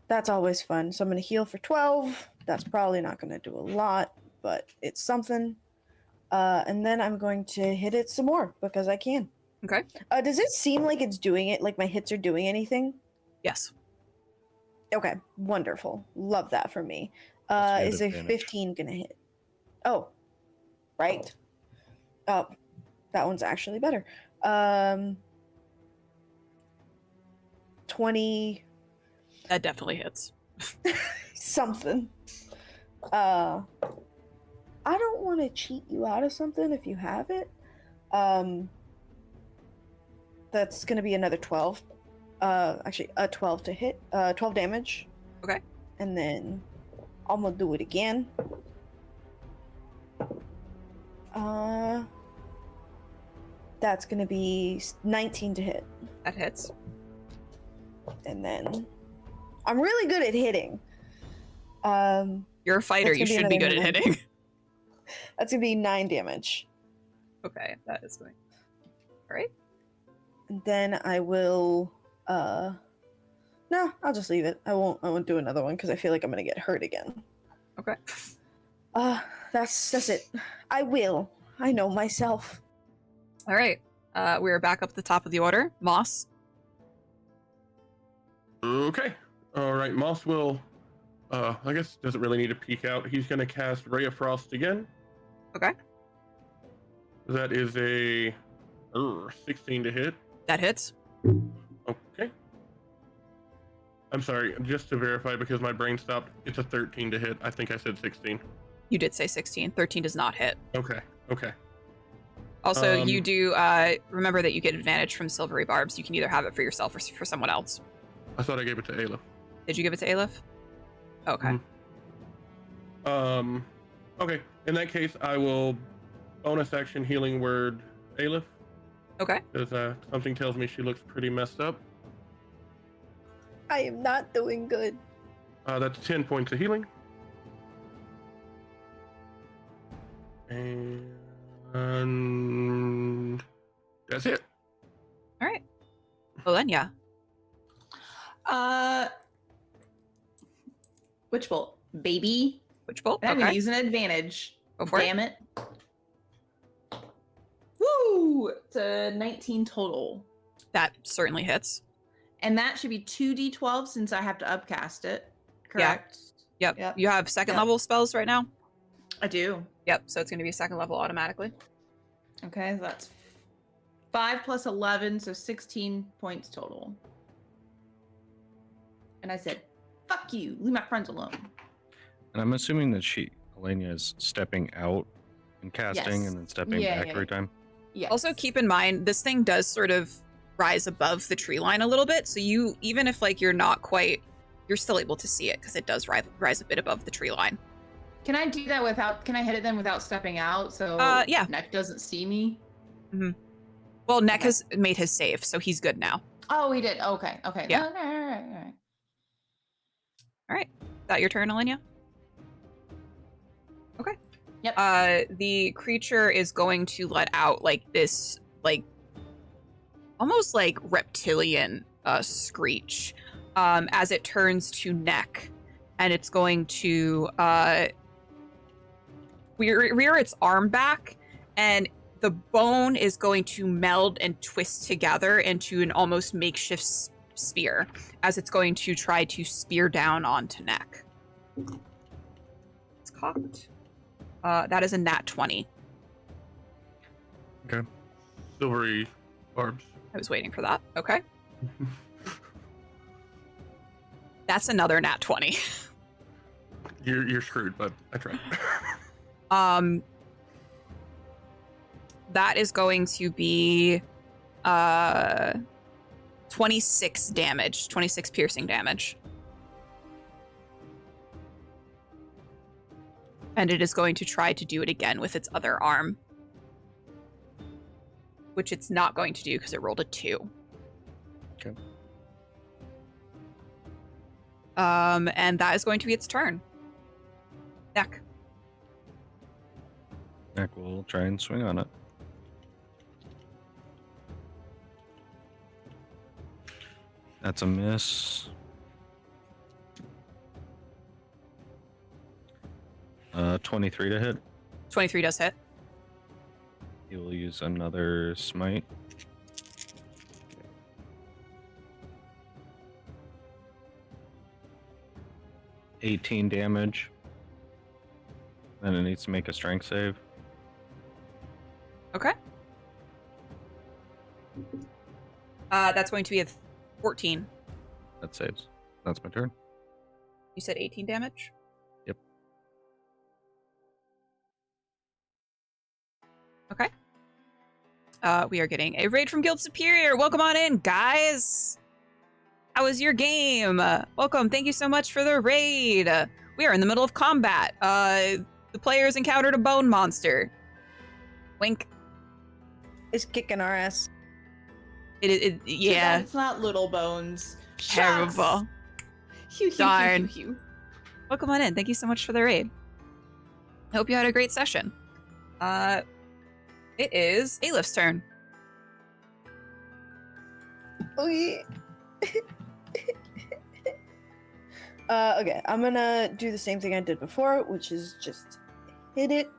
That's always fun. So I'm going to heal for 12. That's probably not going to do a lot, but it's something. And then I'm going to hit it some more because I can. Okay. Does it seem like it's doing it, like my hits are doing anything? Yes. Okay, wonderful. Love that for me. Let's Is get a advantage. 15 gonna hit? Oh, right. Oh, that one's actually better. 20 That definitely hits. something. I don't want to cheat you out of something if you have it. That's gonna be another 12. Actually, a 12 to hit. 12 damage. Okay. And then I'm gonna do it again. That's gonna be 19 to hit. That hits. And then I'm really good at hitting. You're a fighter. That's You gonna should be be good another at hitting. That's gonna be 9 damage. Okay, that is going. All right. And then I will no, I'll just leave it. I won't do another one because I feel like I'm gonna get hurt again. Okay. That's it. I will. I know myself. All right. We're back up at the top of the order. Moss. Okay. All right. Moss will, I guess, doesn't really need to peek out. He's going to cast Ray of Frost again. Okay. That is a 16 to hit. That hits. Okay. I'm sorry, just to verify because my brain stopped. It's a 13 to hit. I think I said 16. You did say 16. 13 does not hit. Okay. Also, you Um, do remember that you get advantage from silvery barbs. You can either have it for yourself or for someone else. I thought I gave it to Eilif. Did you give it to Eilif? Okay. Okay. In that case, I will bonus action healing word Eilif, Okay. because something tells me she looks pretty messed up. I am not doing good. That's 10 points of healing. And that's it. All right. Oleyna. Witch bolt, baby. Witch bolt. And I'm gonna Okay. use an advantage. Go for it. Damn it. Woo! It's a 19 total. That certainly hits. And that should be 2d12 since I have to upcast it. Correct? Yep. You have second level spells right now? I do. Yep. So it's going to be second level automatically. Okay, so that's 5 plus 11, so 16 points total. And I said, fuck you, leave my friends alone. And I'm assuming that Oleyna is stepping out and casting Yes. and then stepping Yeah, back yeah, every yeah. time. Yes. Also, keep in mind, this thing does sort of rise above the tree line a little bit. So you, even if like you're not quite, you're still able to see it because it does rise a bit above the tree line. Can I do that without, can I hit it then without stepping out so Yeah. Neck doesn't see me? Well, Neck Okay. has made his save, so he's good now. Oh, he did. Okay. Yeah. All right. All right. Is that your turn, Oleyna? Okay. Yep. The creature is going to let out like this, like almost like reptilian screech as it turns to Neck, and it's going to rear its arm back, and the bone is going to meld and twist together into an almost makeshift spear as it's going to try to spear down onto Neck. It's cocked. That is a nat 20. Okay. Silvery barbs. I was waiting for that. Okay. That's another nat 20. You're screwed, but I tried. That is going to be 26 damage, 26 piercing damage. And it is going to try to do it again with its other arm, which it's not going to do because it rolled a 2. Okay. And that is going to be its turn. Neck. Neck will try and swing on it. That's a miss. 23 to hit. 23 does hit. He will use another smite. $18 damage. Then it needs to make a strength save. Okay. That's going to be a 14. That saves. That's my turn. You said 18 damage? Yep. Okay. We are getting a raid from Guild Superior. Welcome on in, guys. How was your game? Welcome. Thank you so much for the raid. We are in the middle of combat. The players encountered a bone monster. Wink. It's kicking our ass. Yeah. It's not little bones. Terrible. Shucks. Darn. Welcome on in. Thank you so much for the raid. I hope you had a great session. It is Eilif's turn. Okay. Okay, I'm gonna do the same thing I did before, which is just hit it.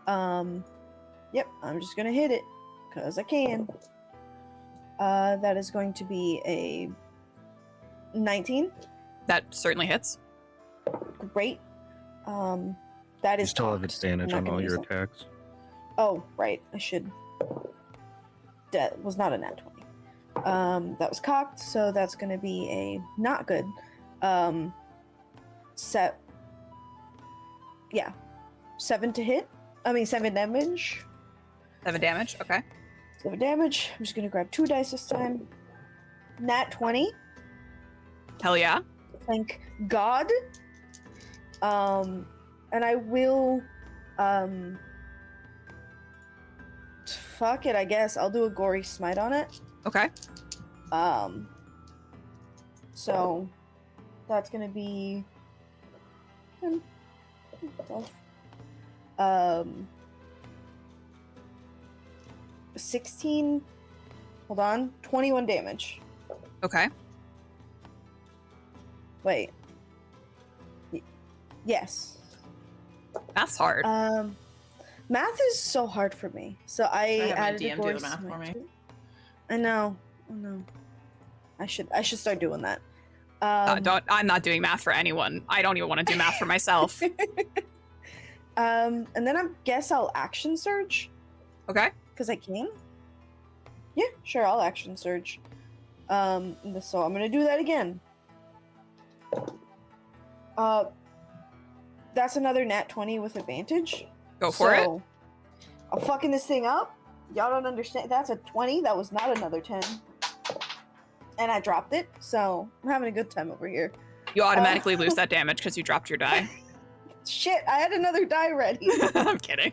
Yep, I'm just gonna hit it because I can. That is going to be a 19. That certainly hits. Great. That You is still have cocked, so I'm advantage not on gonna all use your that. attacks. Oh, right. I should. That was not a nat 20. That was cocked, so that's going to be a not good. Yeah. 7 to hit. I mean, 7 damage. 7 damage. Okay. 7 damage. I'm just gonna grab 2 dice this time. Nat 20. Hell yeah. Thank God. And I will, fuck it, I guess. I'll do a gory smite on it. Okay. So that's gonna be 10, 12, 16, hold on, 21 damage. Okay. Wait. Yes. That's hard. Math is so hard for me. So I Should I have my added a DM do gory the math for smite me? to it. I know. Oh no. I should start doing that. I'm not doing math for anyone. I don't even want to do math for myself. And then I guess I'll action surge Okay. because I can. Yeah, sure. I'll action surge. So I'm gonna do that again. That's another nat 20 with advantage. Go for it. I'm fucking this thing up. Y'all don't understand. That's a 20. That was not another 10. And I dropped it, so I'm having a good time over here. You automatically lose that damage because you dropped your die. Shit, I had another die ready. I'm kidding.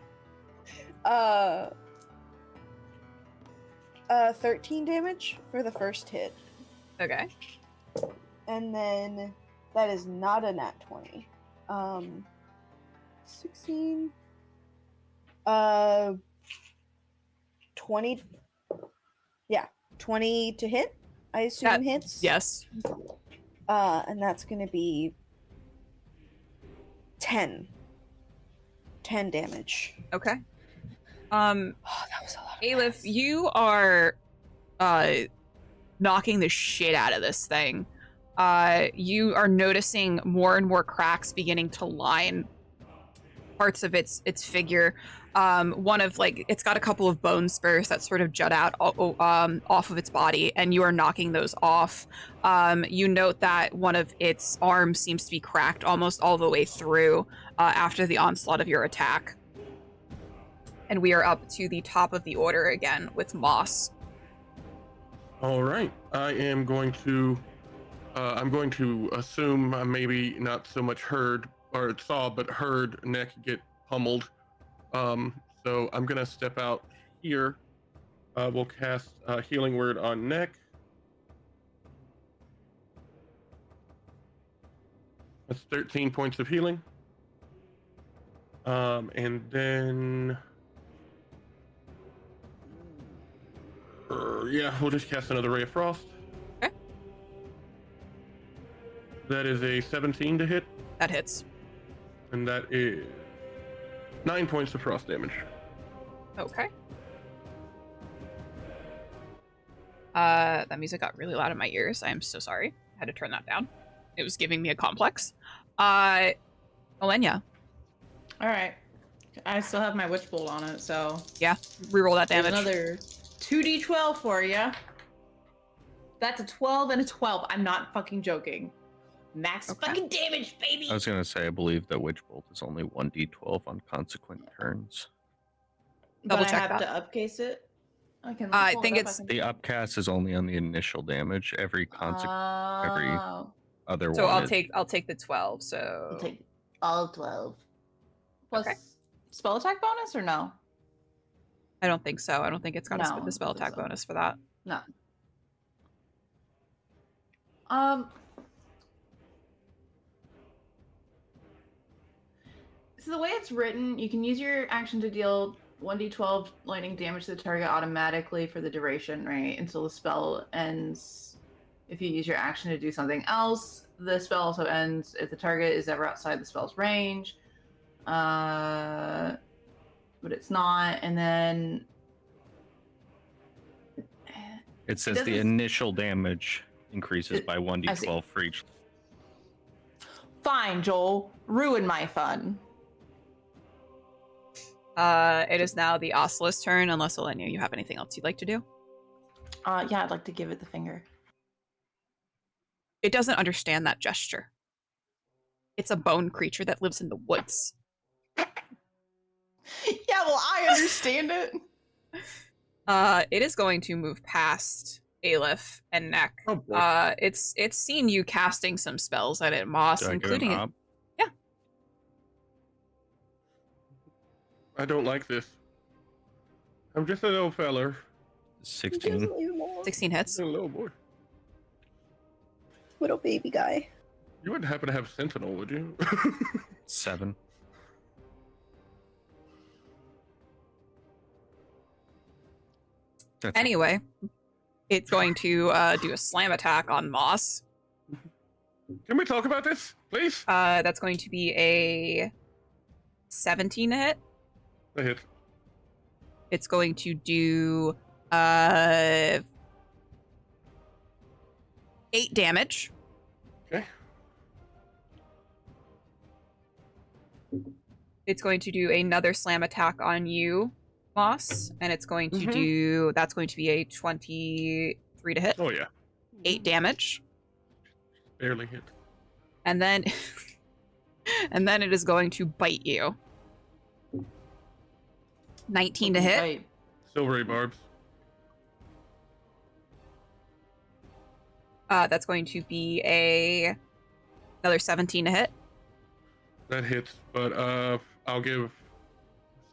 13 damage for the first hit. Okay. And then that is not a nat 20. 16. 20. Yeah, 20 to hit. I assume That- hits. Yes. And that's gonna be 10. 10 damage. Okay. Oh, that was a lot. Eilif, you are knocking the shit out of this thing. You are noticing more and more cracks beginning to line parts of its figure. One of it's got a couple of bone spurs that sort of jut out off of its body, and you are knocking those off. You note that one of its arms seems to be cracked almost all the way through after the onslaught of your attack. And we are up to the top of the order again with Moss. All right, I am going to. I'm going to assume I maybe not so much heard or saw, but heard Neck get pummeled. So I'm gonna step out here. We'll cast a healing word on Neck. That's 13 points of healing. And then yeah, we'll just cast another Ray of Frost. Okay. That is a 17 to hit, That hits. and that is 9 points of frost damage. Okay. That music got really loud in my ears. I am so sorry. I had to turn that down. It was giving me a complex. Oleyna. All right. I still have my witch bolt on it, so Yeah, reroll that there's damage. another 2d12 for you. That's a 12 and a 12. I'm not fucking joking. Max Okay. fucking damage, baby. I was gonna say I believe that Witch Bolt is only 1d12 on consequent turns. Double but check I have that. to upcase it. I can. I pull think it up, it's- I can- The upcast is only on the initial damage. Every every Oh, other So one. I'll take the 12. So I'll take all 12. Plus Okay. spell attack bonus or no? I don't think so. I don't think it's got No, the spell I don't think attack so. bonus for that. No. So the way it's written, you can use your action to deal 1d12 lightning damage to the target automatically for the duration, right? Until the spell ends. If you use your action to do something else, the spell also ends if the target is ever outside the spell's range. But it's not. And then It says the doesn't- initial damage increases by I see. 1d12 for each. fine, Joel, ruin my fun. It is now the Oscilla's turn, unless Oleyna, you have anything else you'd like to do? Yeah, I'd like to give it the finger. It doesn't understand that gesture. It's a bone creature that lives in the woods. Yeah, well, I understand it. It is going to move past Eilif and Neck. Oh boy. It's seen you casting some spells at it, Moss, Do I get including an it. op? I don't like this. I'm just a little feller. 16. 16 hits. A little boy. Little baby guy. You wouldn't happen to have Sentinel, would you? 7. That's it. Anyway, it's going to do a slam attack on Moss. Can we talk about this, please? That's going to be a 17 to hit. That hit. It's going to do 8 damage. Okay. It's going to do another slam attack on you, Moss, and it's going to Mhm. do that's going to be a 23 to hit. Oh yeah. 8 damage. Barely hit. And then and then it is going to bite you. 19 to hit. Right. Silvery barbs. That's going to be another 17 to hit. That hits, but I'll give,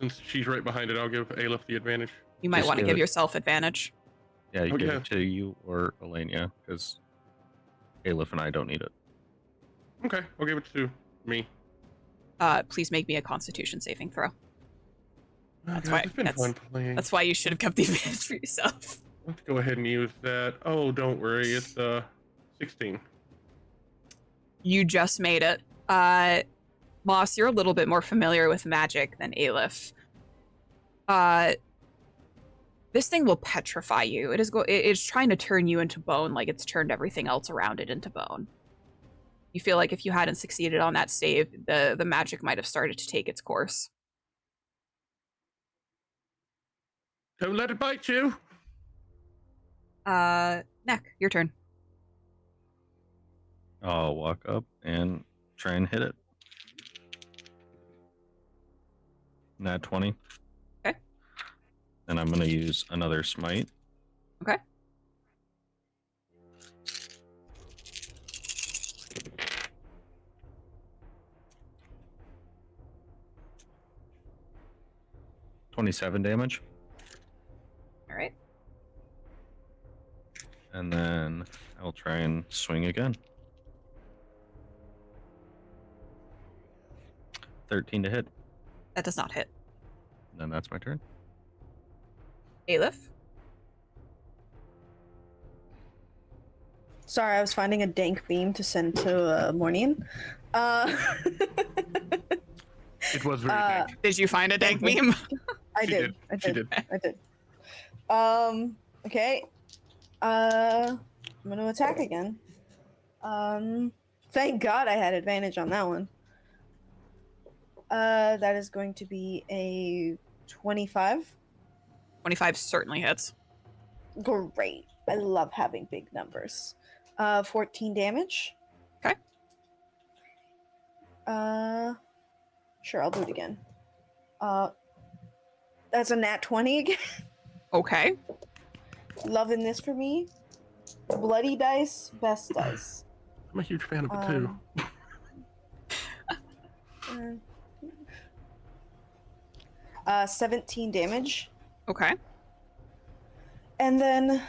since she's right behind it, I'll give Eilif the advantage. You might Just want to give give it- yourself advantage. Yeah, you give Okay. it to you or Oleyna, because Eilif and I don't need it. Okay, I'll give it to me. Please make me a Constitution saving throw. That's Oh, why- It's been that's- fun playing. That's why you should have kept the advantage for yourself. Let's go ahead and use that. Oh, don't worry, it's 16. You just made it. Moss, you're a little bit more familiar with magic than Eilif. This thing will petrify you. It's trying to turn you into bone like it's turned everything else around it into bone. You feel like if you hadn't succeeded on that save, the magic might have started to take its course. Don't let it bite you. Neck, your turn. I'll walk up and try and hit it. Nat 20. Okay. And I'm going to use another smite. Okay. $27 damage. All right. And then I'll try and swing again. 13 to hit. That does not hit. And then that's my turn. Eilif? Sorry, I was finding a dank beam to send to Mournian. It was very dank. Did you find a dank Thank meme? I She did. She did. I did. Okay. I'm gonna attack again. Thank God I had advantage on that one. That is going to be a 25. 25 certainly hits. Great. I love having big numbers. 14 damage. Okay. Sure, I'll do it again. That's a nat 20 again. Okay. Loving this for me. Bloody dice, best dice. I'm a huge fan of it too. Uh, 17 damage. Okay. And then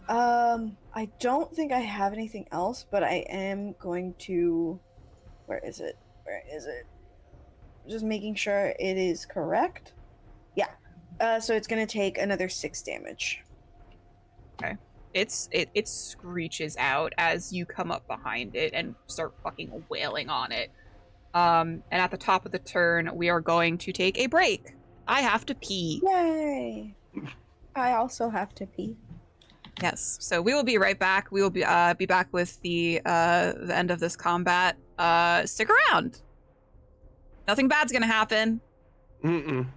I don't think I have anything else, but I am going to where is it? Just making sure it is correct. Yeah. So it's gonna take another 6 damage. It screeches out as you come up behind it and start fucking wailing on it. And at the top of the turn, we are going to take a break. I have to pee. Yay! I also have to pee. Yes. So we will be right back. We will be back with the end of this combat. Stick around. Nothing bad's gonna happen.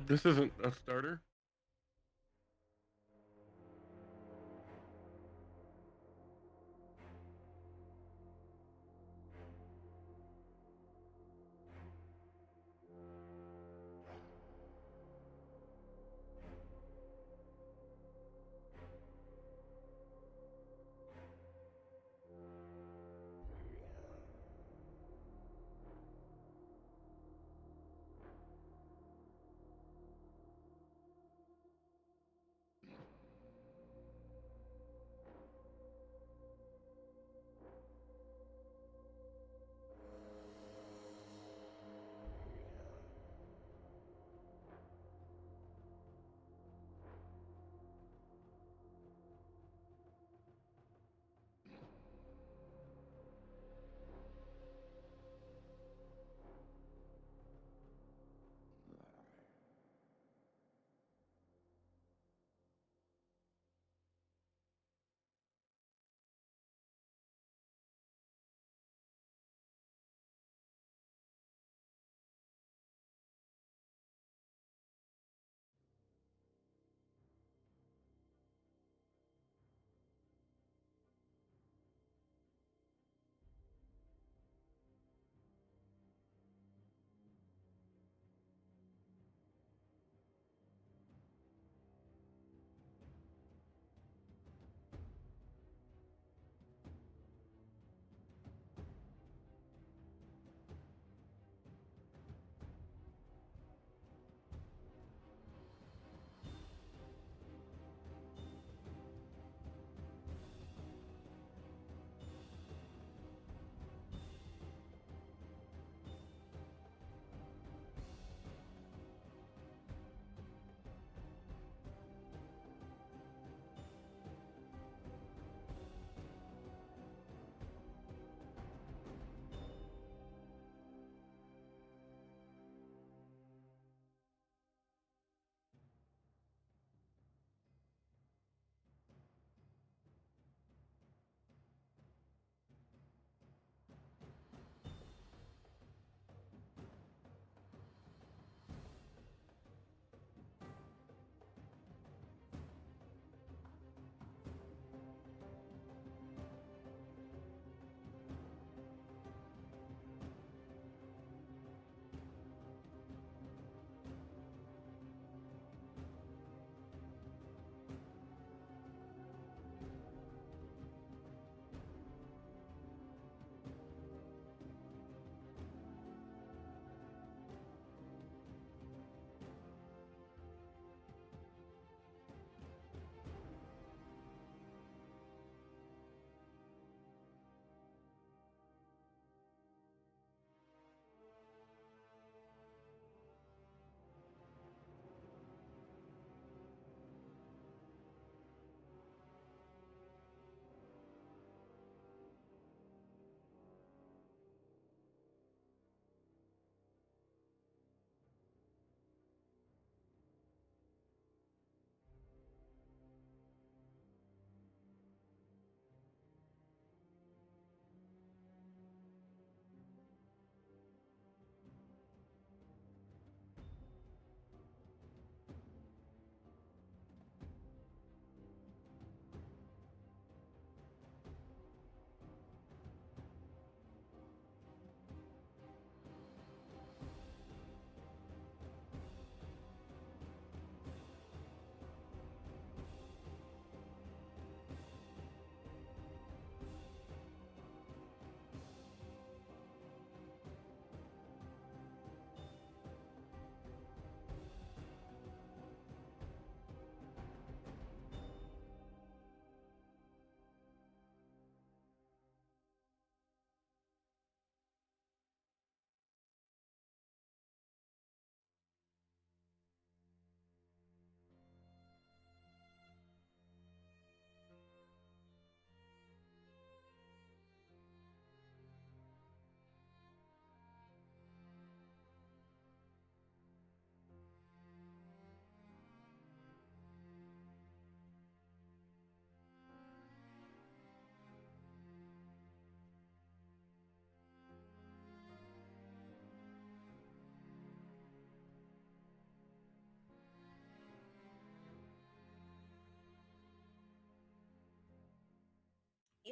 This isn't a starter.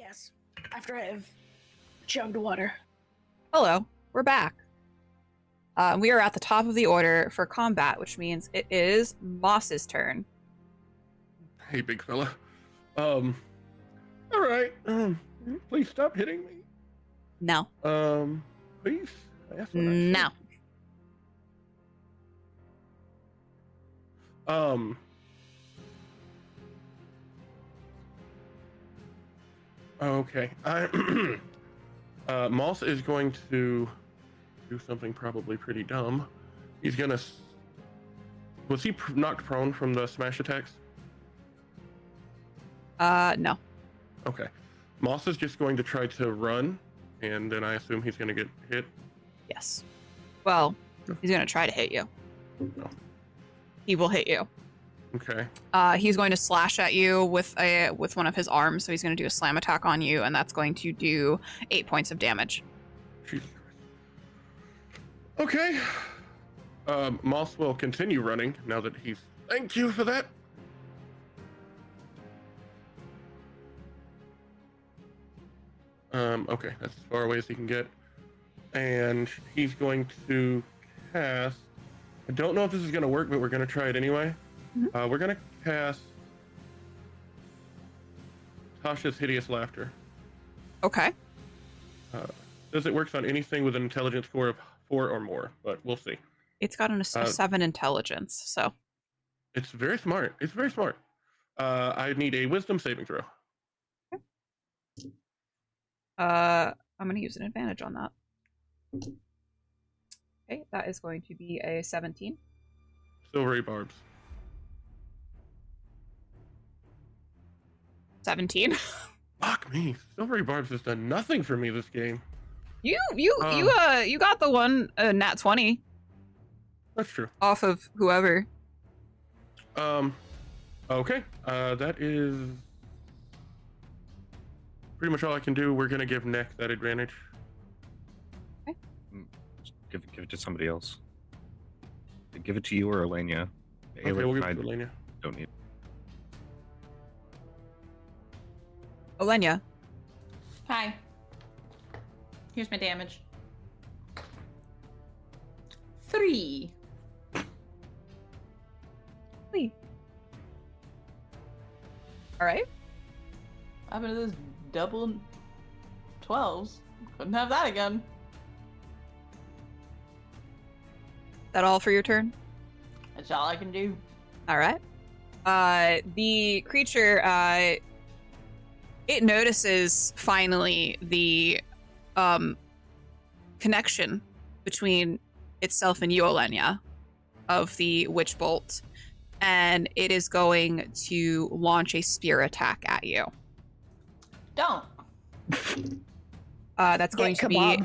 Yes. After I have chugged water. Hello, we're back. We are at the top of the order for combat, which means it is Moss's turn. Hey, big fella. All right. Please stop hitting me. No. Please. That's what I said. No. Okay. Moss is going to do something probably pretty dumb. He's gonna. Was he knocked prone from the smash attacks? No. Okay. Moss is just going to try to run, and then I assume he's gonna get hit. Yes. Well, he's going to try to hit you. No. He will hit you. Okay. He's going to slash at you with one of his arms, so he's going to do a slam attack on you, and that's going to do 8 points of damage. Jesus Christ. Okay. Moss will continue running now that he's. Thank you for that. Okay, that's as far away as he can get. And he's going to cast. I don't know if this is going to work, but we're going to try it anyway. Mm-hmm. We're going to cast Tasha's Hideous Laughter. Okay. Says it works on anything with an intelligence score of 4 or more, but we'll see. It's got a 7 intelligence, so. It's very smart. It's very smart. I need a wisdom saving throw. I'm going to use an advantage on that. Okay, that is going to be a 17. Silvery barbs. 17. Fuck me. Silvery barbs has done nothing for me this game. You got the one nat 20 That's true. off of whoever. Okay. That is pretty much all I can do. We're gonna give Neck that advantage. Give it to somebody else. Give it to you or Oleyna. Okay, we'll give it to Oleyna. Don't need. Oleyna. Hi. Here's my damage. 3. 3. All right. What happened to those double 12s? Couldn't have that again. That all for your turn? That's all I can do. All right. The creature, it notices finally the connection between itself and you, Oleyna, of the witch bolt, and it is going to launch a spear attack at you. Don't. That's going to be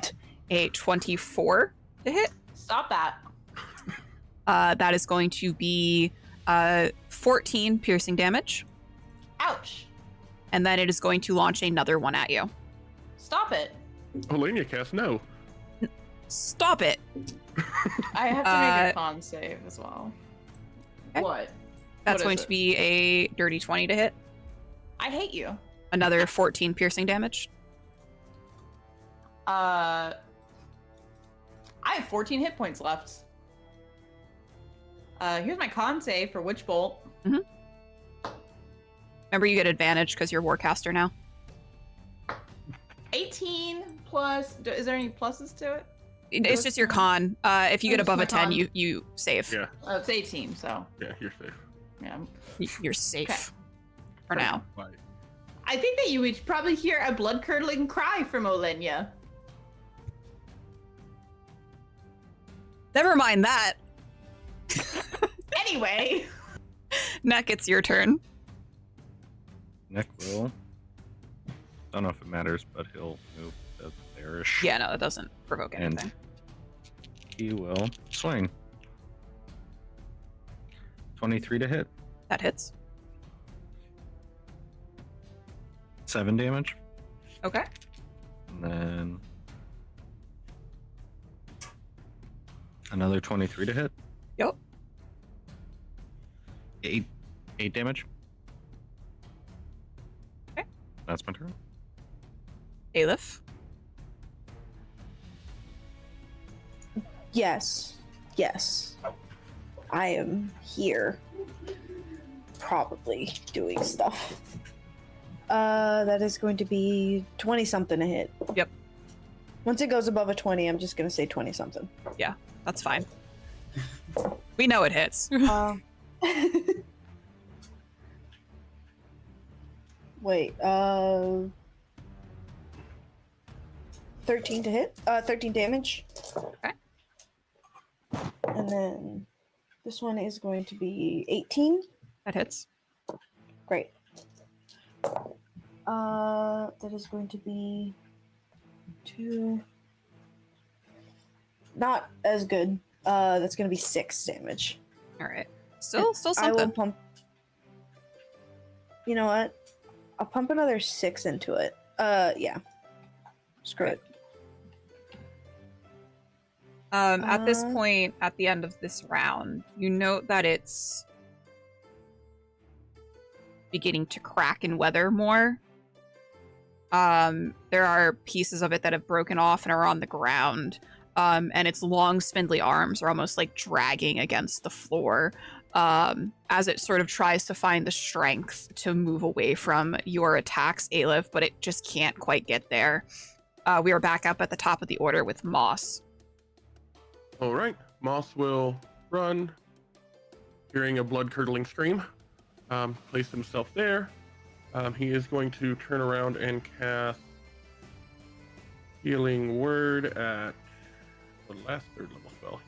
a 24 to hit. Stop that. That is going to be 14 piercing damage. Ouch. And then it is going to launch another one at you. Stop it. Oleyna cast no. Stop it. I have to make a con save as well. Okay. What? That's What going is to it? be a dirty 20 to hit. I hate you. Another 14 piercing damage. I have 14 hit points left. Here's my con save for Witch Bolt. Remember, you get advantage because you're Warcaster now. 18 plus. Is there any pluses to it? It's just your con. If you get It's above my a 10, con. you save. Yeah. Oh, it's 18, so Yeah, you're safe. yeah. You're safe. Okay. For now. Bye. I think that you would probably hear a blood-curdling cry from Oleyna. Never mind that. Anyway. Neck, it's your turn. Neck will. Don't know if it matters, but he'll move to there-ish. Yeah, no, that doesn't provoke And anything. he will swing. 23 to hit. That hits. 7 damage. Okay. And then another 23 to hit. Yep. 8 damage. Okay. That's my turn. Eilif? Yes. Yes. I am here. Probably doing stuff. That is going to be 20-something to hit. Yep. Once it goes above a 20, I'm just going to say 20-something. Yeah, that's fine. We know it hits. Wait, 13 to hit? 13 damage. Okay. And then this one is going to be 18. That hits. Great. That is going to be 2. Not as good. That's going to be 6 damage. All right. Still I will something. pump. You know what? I'll pump another 6 into it. Yeah. Screw it. At this point, at the end of this round, you note that it's beginning to crack and weather more. There are pieces of it that have broken off and are on the ground. And its long, spindly arms are almost like dragging against the floor as it sort of tries to find the strength to move away from your attacks, Eilif, but it just can't quite get there. We are back up at the top of the order with Moss. All right. Moss will run, hearing a blood-curdling scream, place himself there. He is going to turn around and cast Healing Word at the last 3rd level spell.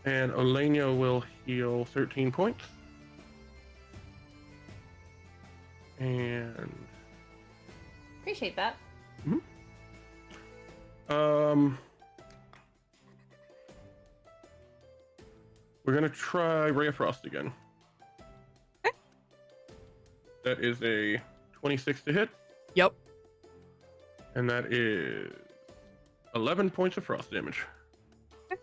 And Oleyna will heal 13 points. And Appreciate that. we're gonna try Ray of Frost again. Okay. That is a 26 to hit, Yep. and that is 11 points of frost damage. Okay.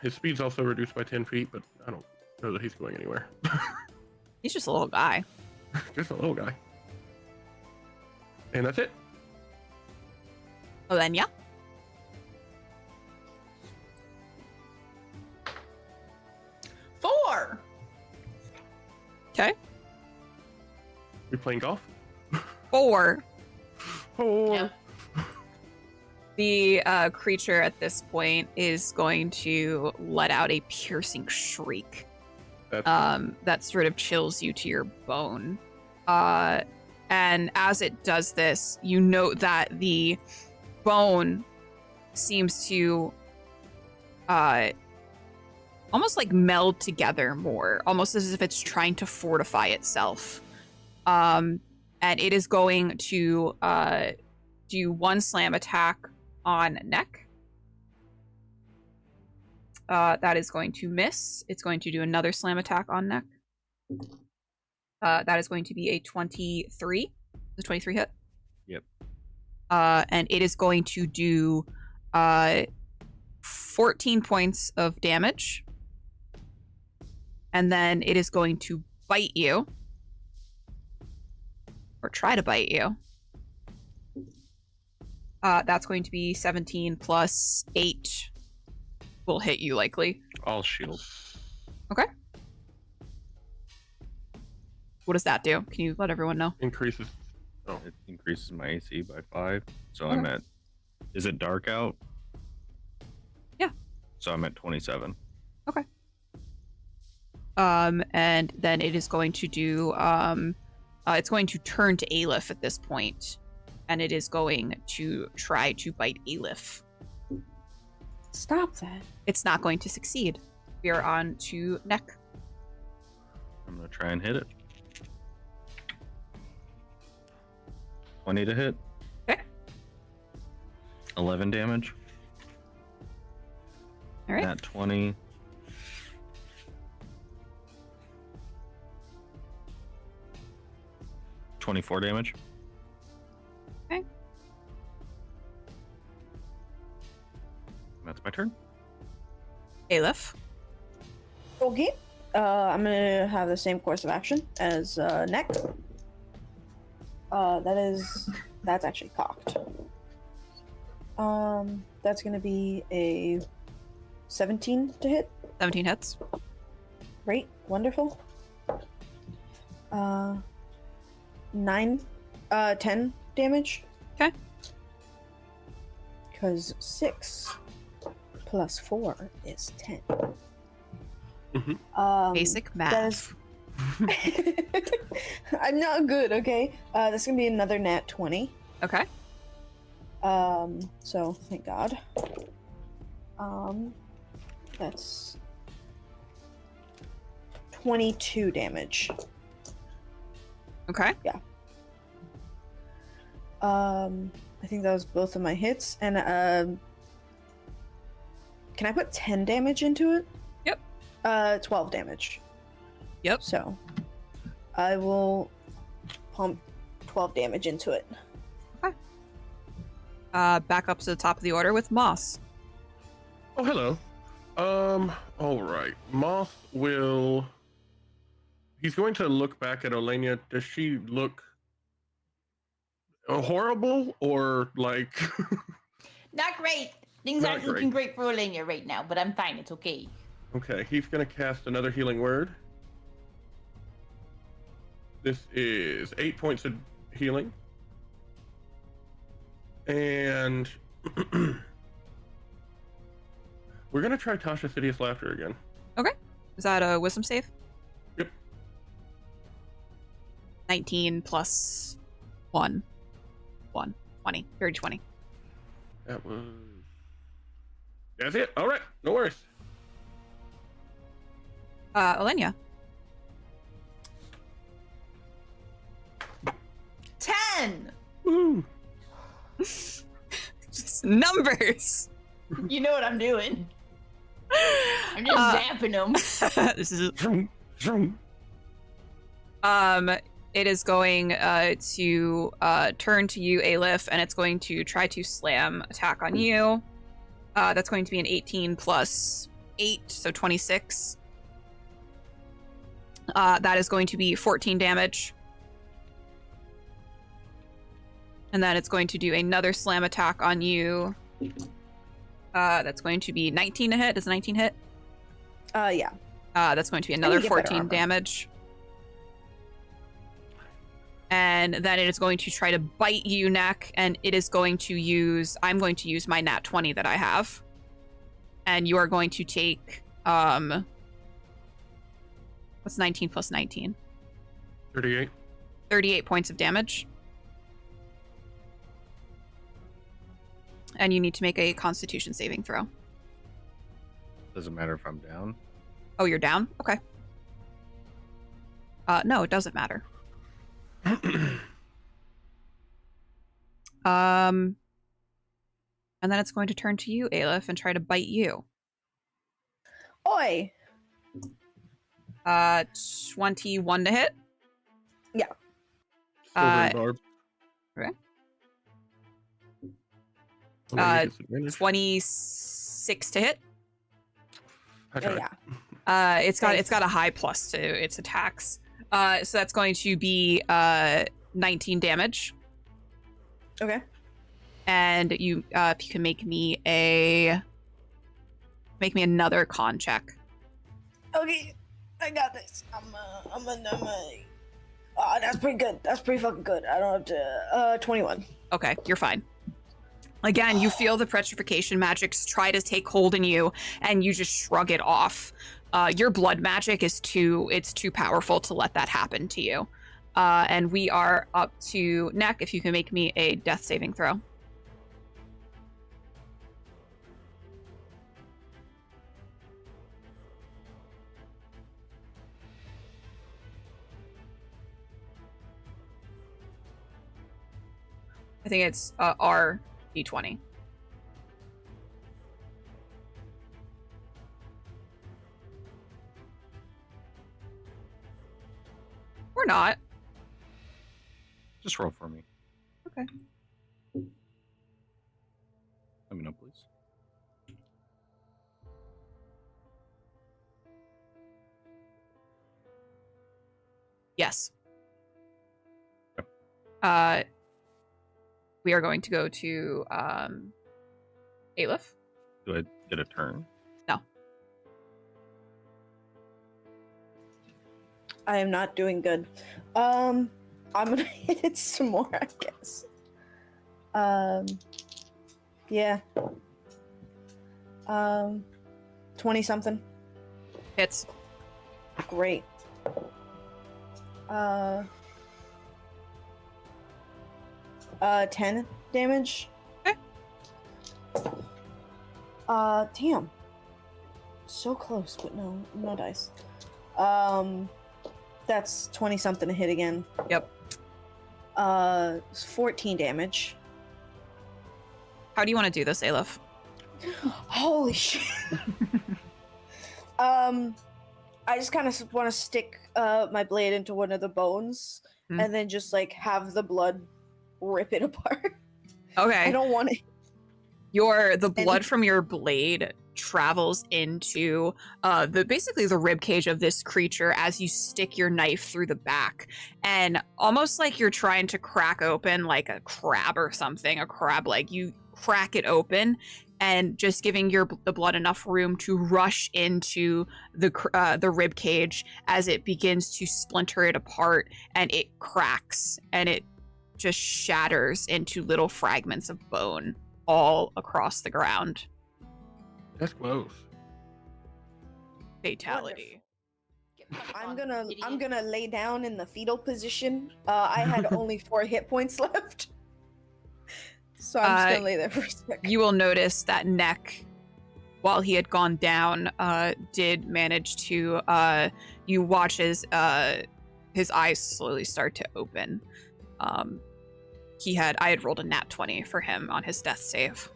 His speed's also reduced by 10 feet, but I don't know that he's going anywhere. He's just a little guy. Just a little guy. And that's it. Oleyna? Four. Okay. We playing golf? 4. Oh. Yeah. The creature at this point is going to let out a piercing shriek that sort of chills you to your bone. And as it does this, you note that the bone seems to almost like meld together more, almost as if it's trying to fortify itself. And it is going to do 1 slam attack on neck. That is going to miss. It's going to do another slam attack on neck. That is going to be a 23. The 23 hit? Yep. And it is going to do 14 points of damage. And then it is going to bite you. Or try to bite you. That's going to be 17 plus 8 will hit you likely. I'll shield. Okay. What does that do? Can you let everyone know? Increases. Oh, It increases my AC by 5. So Okay. I'm at. Is it dark out? Yeah. So I'm at 27. And then it is going to do it's going to turn to Eilif at this point, and it is going to try to bite Eilif. Stop that. It's not going to succeed. We are on to neck. I'm gonna try and hit it. 20 to hit. Okay. 11 damage. All right. Nat 20. $24 damage. Okay. That's my turn. Eilif. Okay. I'm gonna have the same course of action as neck. That's actually cocked. That's gonna be a 17 to hit. 17 hits. Great, wonderful. 10 damage. Okay. Because 6 plus 4 is 10. Basic that is- math. I'm not good, okay? That's gonna be another nat 20. Okay. So thank God. That's 22 damage. Okay. I think that was both of my hits, and can I put 10 damage into it? Yep. 12 damage. Yep. So I will pump 12 damage into it. Back up to the top of the order with Moss. Oh, hello. All right. Moth will. He's going to look back at Oleyna. Does she look horrible or like? Not great. Things Not aren't looking great for Oleyna right now, but I'm fine. It's okay. Okay, he's going to cast another healing word. This is 8 points of healing. And we're going to try Tasha's Hideous Laughter again. Is that a wisdom save? Yep. 19 plus 1. 20. Dirty 20. That was... That's it. All right. No worries. Oleyna. 10! Woo! Just numbers. You know what I'm doing. I'm just zapping them. This is Vroom, vroom. it is going to turn to you, Eilif, and it's going to try to slam attack on you. That's going to be an 18 plus 8, so 26. That is going to be 14 damage. And then it's going to do another slam attack on you. That's going to be 19 to hit. Does 19 hit? Yeah. That's going to be another get better 14 armor. damage. And then it is going to try to bite you, Neck, and it is going to use... I'm going to use my nat 20 that I have. And you are going to take... what's 19 plus 19? 38. 38 points of damage. And you need to make a Constitution saving throw. Doesn't matter if I'm down. Oh, you're down? Okay. No, it doesn't matter. And then it's going to turn to you, Eilif, and try to bite you. Oi! 21 to hit. Yeah. Silver and Uh, barb. okay. Oh, no, you get disadvantage. 26 to hit. I tried. Yeah. It's got a high plus to its attacks. So that's going to be 19 damage. Okay. And you if you can make me another con check. Okay. I got this. That's pretty good. That's pretty fucking good. I don't have to. 21. Okay, you're fine. Again, you feel the petrification magics try to take hold in you, and you just shrug it off. Your blood magic is too powerful to let that happen to you. And we are up to Neck. If you can make me a death saving throw. I think it's R D20. Or not. Just roll for me. Okay. Let me know, please. Yes. We are going to go to Eilif. Do I get a turn? No. I am not doing good. I'm gonna hit it some more, I guess. Yeah. 20 something. Hits. Great. 10 damage. Okay. Damn. So close, but no dice. That's 20 something to hit again. Yep. 14 damage. How do you want to do this, Eilif? Holy shit. I just kind of want to stick my blade into one of the bones and then just like have the blood rip it apart. Okay. I don't want it. The blood from your blade travels into basically the rib cage of this creature as you stick your knife through the back, and almost like you're trying to crack open like a crab or something, a crab leg. You crack it open, and just giving the blood enough room to rush into the rib cage as it begins to splinter it apart, and it cracks and it just shatters into little fragments of bone all across the ground. That's close. Fatality. I'm gonna lay down in the fetal position. I had only 4 hit points left. So I'm just gonna lay there for a second. You will notice that Neck, while he had gone down, did manage to you watch his eyes slowly start to open. I had rolled a nat 20 for him on his death save.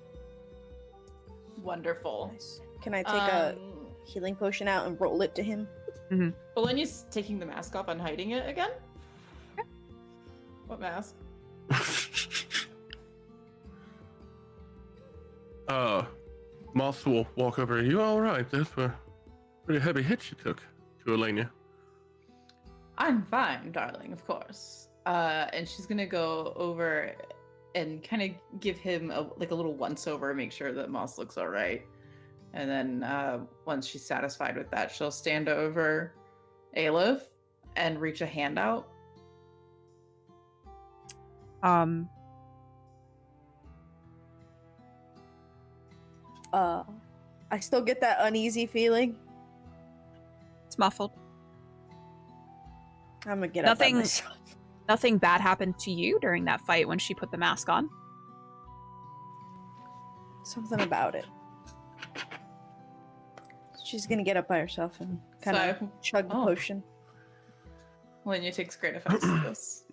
Wonderful. Nice. Can I take a healing potion out and roll it to him? Mm-hmm. Oleyna's taking the mask off and hiding it again? Okay. What mask? Moss will walk over. Are you all right? Those were pretty heavy hits you took to Oleyna. I'm fine, darling, of course. And she's gonna go over and kind of give him a little once over, make sure that Moss looks all right. And then once she's satisfied with that, she'll stand over Eilif and reach a hand out. I still get that uneasy feeling. It's muffled. I'm gonna get up by myself. Nothing bad happened to you during that fight when she put the mask on? Something about it. She's gonna get up by herself and kind of chug the potion. Oleyna takes great offense to this.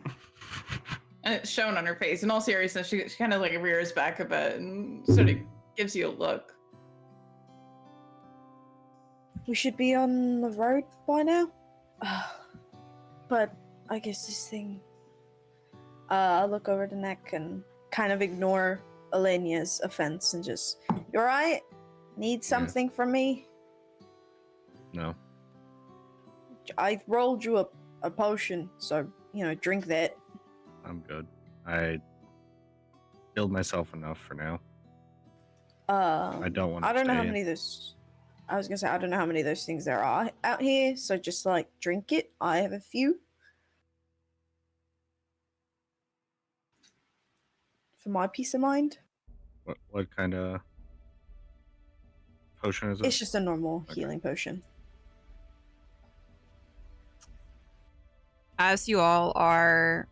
And it's shown on her face. In all seriousness, she kind of rears back a bit and sort of gives you a look. We should be on the road by now. But I guess this thing... I'll look over to Neck and kind of ignore Oleyna's offense and just... You alright? Need something from me? No. I rolled you a potion, so, drink that. I'm good. I healed myself enough for now. I don't want to I don't know how stay. many of those... I was gonna say, I don't know how many of those things there are out here, so just, drink it. I have a few. For my peace of mind. What kind of potion is it? It's just a normal healing potion. As you all are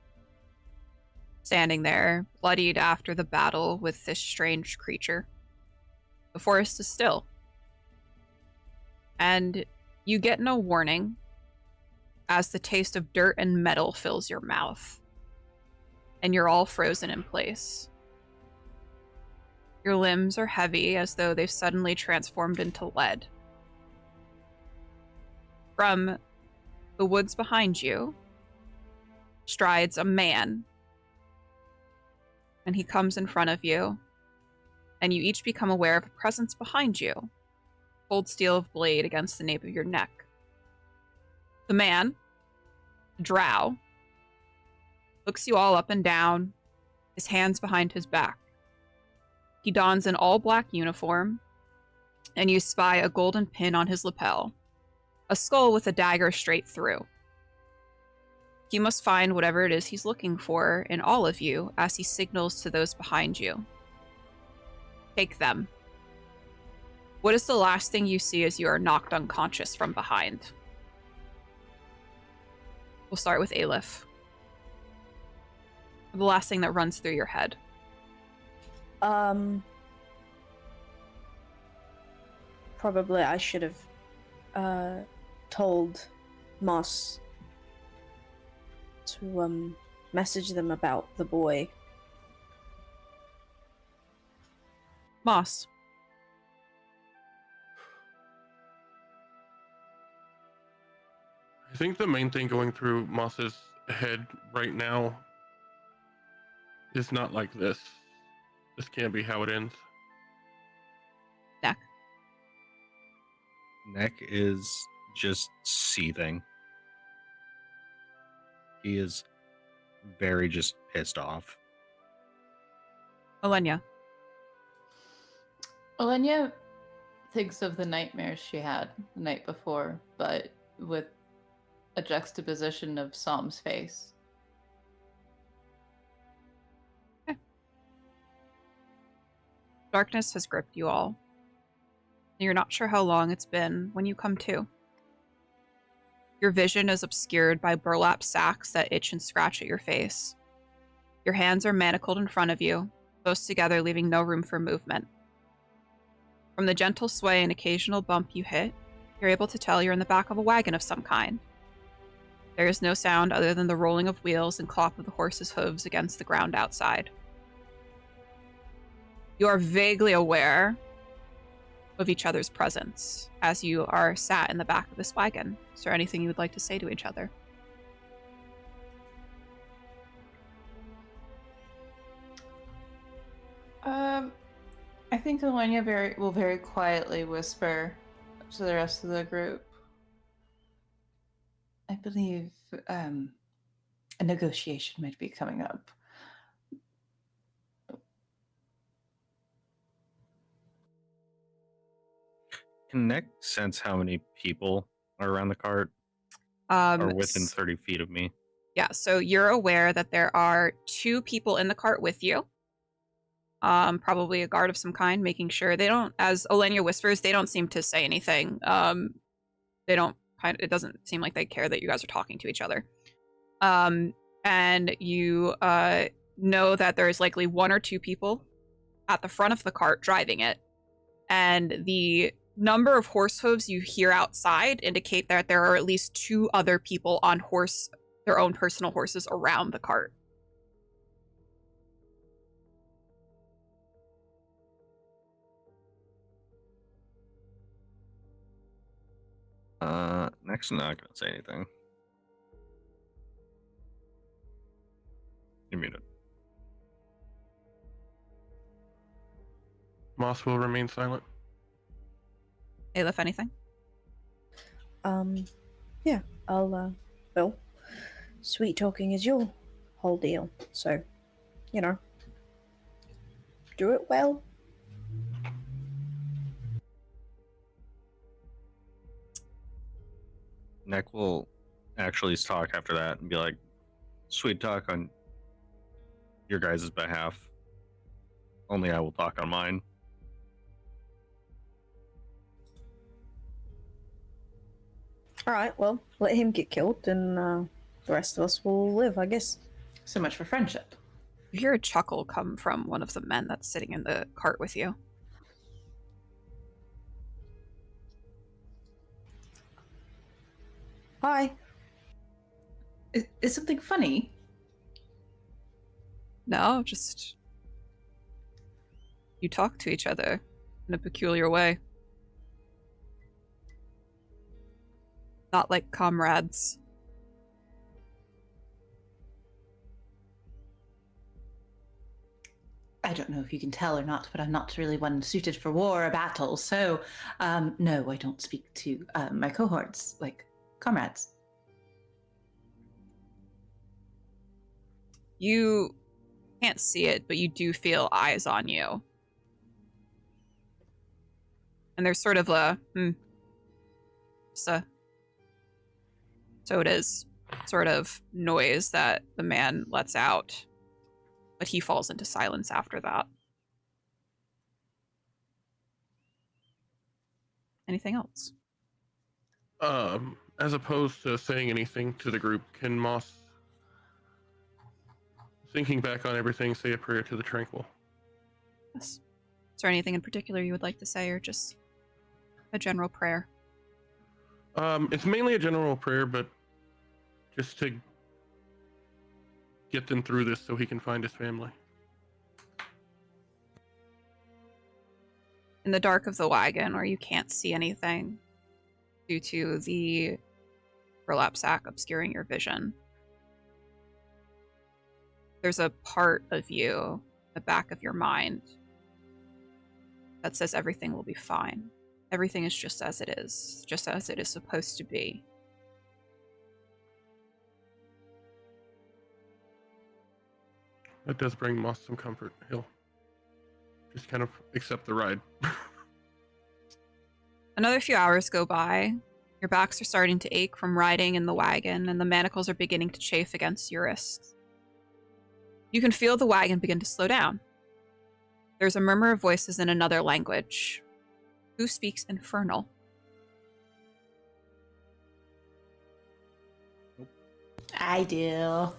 standing there, bloodied after the battle with this strange creature, the forest is still. And you get no warning as the taste of dirt and metal fills your mouth. And you're all frozen in place. Your limbs are heavy as though they've suddenly transformed into lead. From the woods behind you strides a man. And he comes in front of you. And you each become aware of a presence behind you. Cold steel of blade against the nape of your neck. The man, Drow, looks you all up and down, his hands behind his back. He dons an all-black uniform, and you spy a golden pin on his lapel, a skull with a dagger straight through. He must find whatever it is he's looking for in all of you as he signals to those behind you. Take them. What is the last thing you see as you are knocked unconscious from behind? We'll start with Eilif. The last thing that runs through your head. Probably I should have told Moss to message them about the boy. Moss. I think the main thing going through Moss's head right now is not like this. This can't be how it ends. Neck. Neck is just seething. He is very just pissed off. Oleyna. Oleyna thinks of the nightmares she had the night before, but with a juxtaposition of Som's face. Darkness has gripped you all. You're not sure how long it's been when you come to. Your vision is obscured by burlap sacks that itch and scratch at your face. Your hands are manacled in front of you, close together, leaving no room for movement. From the gentle sway and occasional bump you hit, you're able to tell you're in the back of a wagon of some kind. There is no sound other than the rolling of wheels and clop of the horse's hooves against the ground outside. You are vaguely aware of each other's presence as you are sat in the back of this wagon. Is there anything you would like to say to each other? I think Oleyna will very quietly whisper to the rest of the group. I believe a negotiation might be coming up. Can Nick sense how many people are around the cart? Or within 30 feet of me? Yeah, so you're aware that there are 2 people in the cart with you. Probably a guard of some kind, making sure they don't, as Oleyna whispers, they don't seem to say anything. They don't it doesn't seem like they care that you guys are talking to each other. And you know that there is likely 1 or 2 people at the front of the cart driving it. And the number of horse hooves you hear outside indicate that there are at least 2 other people on their own personal horses around the cart. Next, I'm not gonna say anything. You're muted. Moss will remain silent. Eilif, anything? Yeah, well, sweet talking is your whole deal, so, do it well. Neck will actually talk after that and be like, sweet talk on your guys' behalf. Only I will talk on mine. Alright, well, let him get killed, and the rest of us will live, I guess. So much for friendship. You hear a chuckle come from one of the men that's sitting in the cart with you. Hi. Is something funny? No, just you talk to each other in a peculiar way. Not like comrades. I don't know if you can tell or not, but I'm not really one suited for war or battle, so no, I don't speak to my cohorts like comrades. You can't see it, but you do feel eyes on you. And there's sort of a, so it is sort of noise that the man lets out, but he falls into silence after that. Anything else? As opposed to saying anything to the group, can Moss, thinking back on everything, say a prayer to the Tranquil? Yes. Is there anything in particular you would like to say, or just a general prayer? It's mainly a general prayer, but just to get them through this so he can find his family. In the dark of the wagon, where you can't see anything due to the burlap sack obscuring your vision, there's a part of you, the back of your mind, that says everything will be fine. Everything is just as it is supposed to be. That does bring Moss some comfort. He'll just kind of accept the ride. Another few hours go by. Your backs are starting to ache from riding in the wagon, and the manacles are beginning to chafe against your wrists. You can feel the wagon begin to slow down. There's a murmur of voices in another language. Who speaks Infernal? I do.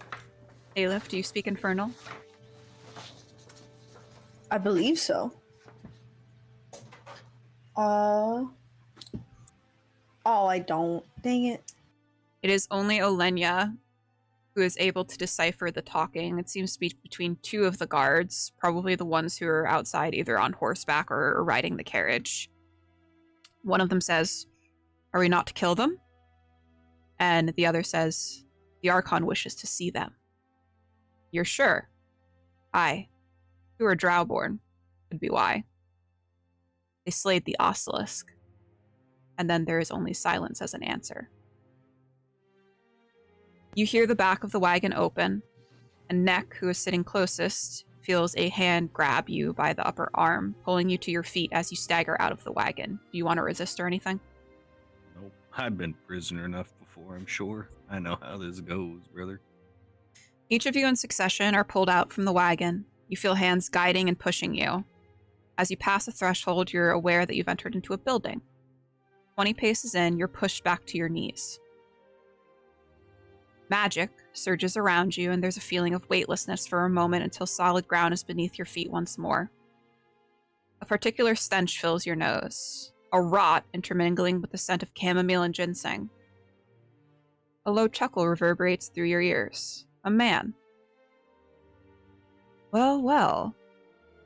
Eilif, do you speak Infernal? I believe so. Oh, I don't. Dang it. It is only Oleyna who is able to decipher the talking. It seems to be between two of the guards, probably the ones who are outside either on horseback or riding the carriage. One of them says, "Are we not to kill them?" And the other says, "The Archon wishes to see them." You're sure? Aye. Who are Drowborn? Could be why. They slayed the Osilisk. And then there is only silence as an answer. You hear the back of the wagon open, and Neck, who is sitting closest, feels a hand grab you by the upper arm, pulling you to your feet as you stagger out of the wagon. Do you want to resist or anything? Nope. I've been prisoner enough before, I'm sure. I know how this goes, brother. Each of you in succession are pulled out from the wagon. You feel hands guiding and pushing you. As you pass a threshold, you're aware that you've entered into a building. 20 paces in, you're pushed back to your knees. Magic surges around you, and there's a feeling of weightlessness for a moment until solid ground is beneath your feet once more. A particular stench fills your nose, a rot intermingling with the scent of chamomile and ginseng. A low chuckle reverberates through your ears. A man. "Well, well,"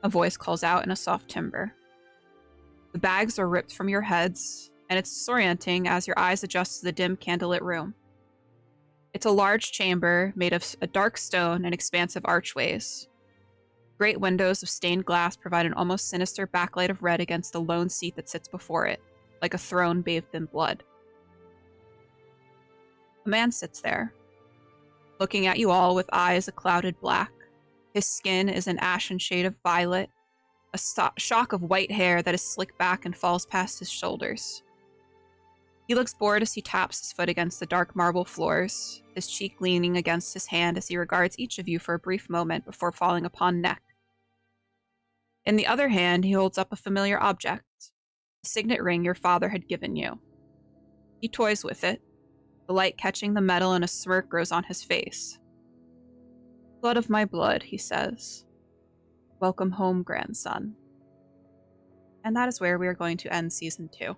a voice calls out in a soft timbre. The bags are ripped from your heads, and it's disorienting as your eyes adjust to the dim candlelit room. It's a large chamber made of a dark stone and expansive archways. Great windows of stained glass provide an almost sinister backlight of red against the lone seat that sits before it, like a throne bathed in blood. A man sits there, looking at you all with eyes a clouded black. His skin is an ashen shade of violet, a shock of white hair that is slicked back and falls past his shoulders. He looks bored as he taps his foot against the dark marble floors, his cheek leaning against his hand as he regards each of you for a brief moment before falling upon Neck. In the other hand, he holds up a familiar object, the signet ring your father had given you. He toys with it, the light catching the metal, and a smirk grows on his face. "Blood of my blood," he says. "Welcome home, grandson." And that is where we are going to end season 2.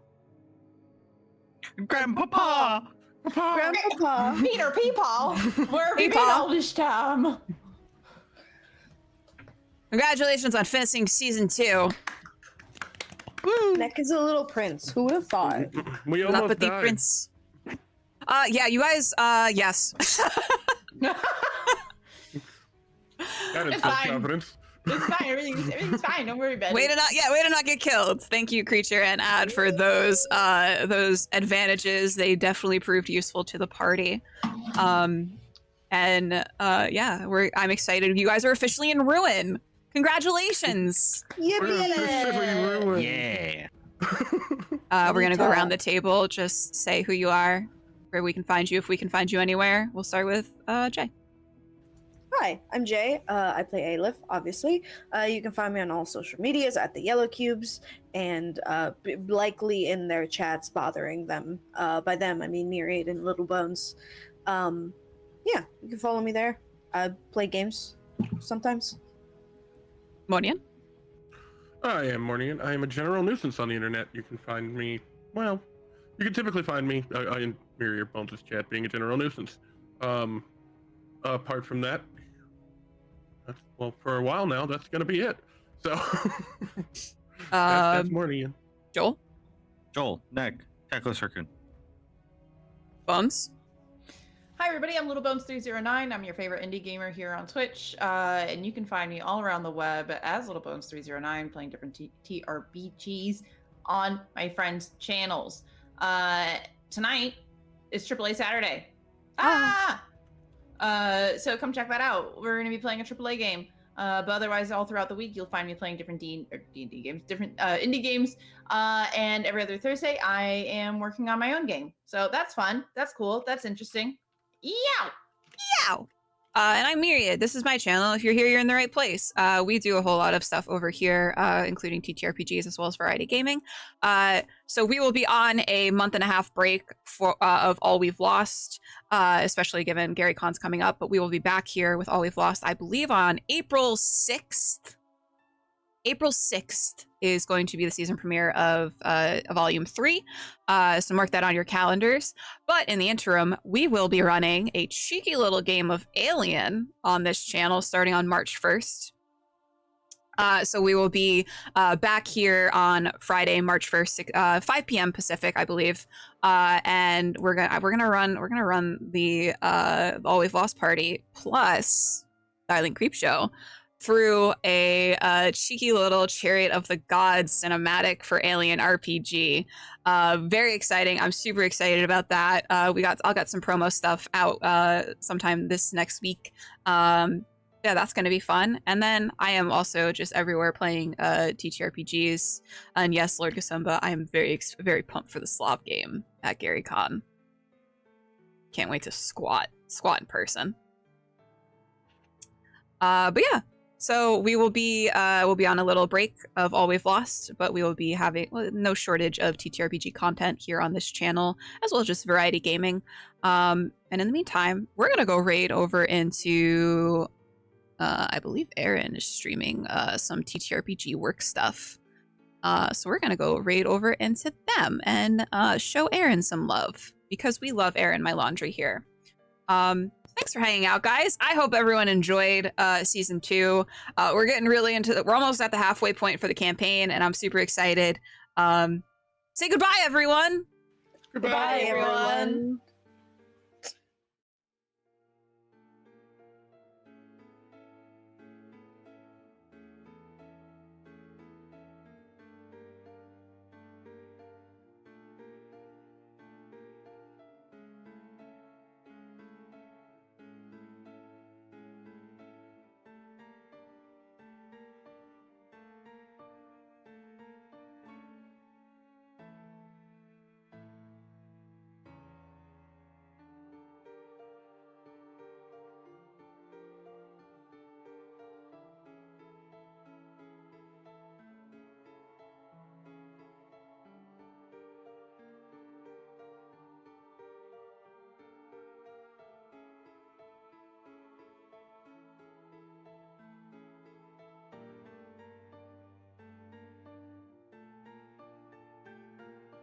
Grandpapa! Grandpapa. Peter Peepaw! Where have you been Peepaw. all this time? Congratulations on finishing season 2. Neck is a little prince. Who would have thought? We almost Lapathy died. Prince. Yeah, you guys, yes. That is It's full fine. confidence. It's fine. Everything's fine. Don't worry about Way it. to not get killed. Thank you, Creature and Ad, for those advantages. They definitely proved useful to the party. And yeah, I'm excited. You guys are officially in ruin. Congratulations. We're officially ruined. Yeah. We're gonna go around the table. Just say who you are, where we can find you, if we can find you anywhere. We'll start with Jay. Hi, I'm Jay. I play Eilif, obviously. You can find me on all social medias at TheYellowCubes, and likely in their chats bothering them. By them, I mean Myriad and Little Bones. Yeah, you can follow me there. I play games sometimes. Mournian. I am Mournian. I am a general nuisance on the internet. You can find me, well, you can typically find me in Myriad Bones' chat being a general nuisance. Apart from that, well, for a while now, that's going to be it. So, that's Mournian. Joel. Neck, TactlessRaccoon. Bones. Hi everybody, I'm Little Bones 309. I'm your favorite indie gamer here on Twitch, and you can find me all around the web as Little Bones 309, playing different TRPGs on my friends' channels. Tonight is AAA Saturday. So come check that out. We're going to be playing a AAA game. But otherwise, all throughout the week, you'll find me playing different D&D games, different indie games. And every other Thursday, I am working on my own game. So that's fun. That's cool. That's interesting. Yow! And I'm Myriad. This is my channel. If you're here, you're in the right place. We do a whole lot of stuff over here, including TTRPGs as well as variety gaming. So we will be on a month-and-a-half break of All We've Lost, especially given Gary Con's coming up. But we will be back here with All We've Lost, I believe, on April 6th. April 6th is going to be the season premiere of Volume 3, so mark that on your calendars. But in the interim, we will be running a cheeky little game of Alien on this channel starting on March 1st. So we will be back here on Friday, March 1st, 5 p.m. Pacific, I believe, and we're gonna run the All We've Lost party plus Dialing Creep Show through a cheeky little Chariot of the Gods cinematic for Alien RPG. Very exciting. I'm super excited about that. I'll got some promo stuff out sometime this next week. Yeah, that's going to be fun. And then I am also just everywhere playing TTRPGs. And yes, Lord Gasumba, I am very, very pumped for the Slav game at Gary Con. Can't wait to squat in person. But yeah. So we'll be on a little break of All We've Lost, but we will be having no shortage of TTRPG content here on this channel, as well as just variety gaming. And in the meantime, we're gonna go raid over into, I believe Aaron is streaming some TTRPG work stuff. So we're gonna go raid over into them and show Aaron some love, because we love Aaron My Laundry here. Thanks for hanging out, guys. I hope everyone enjoyed season 2. We're getting really we're almost at the halfway point for the campaign, and I'm super excited. Say goodbye, everyone. Goodbye, everyone.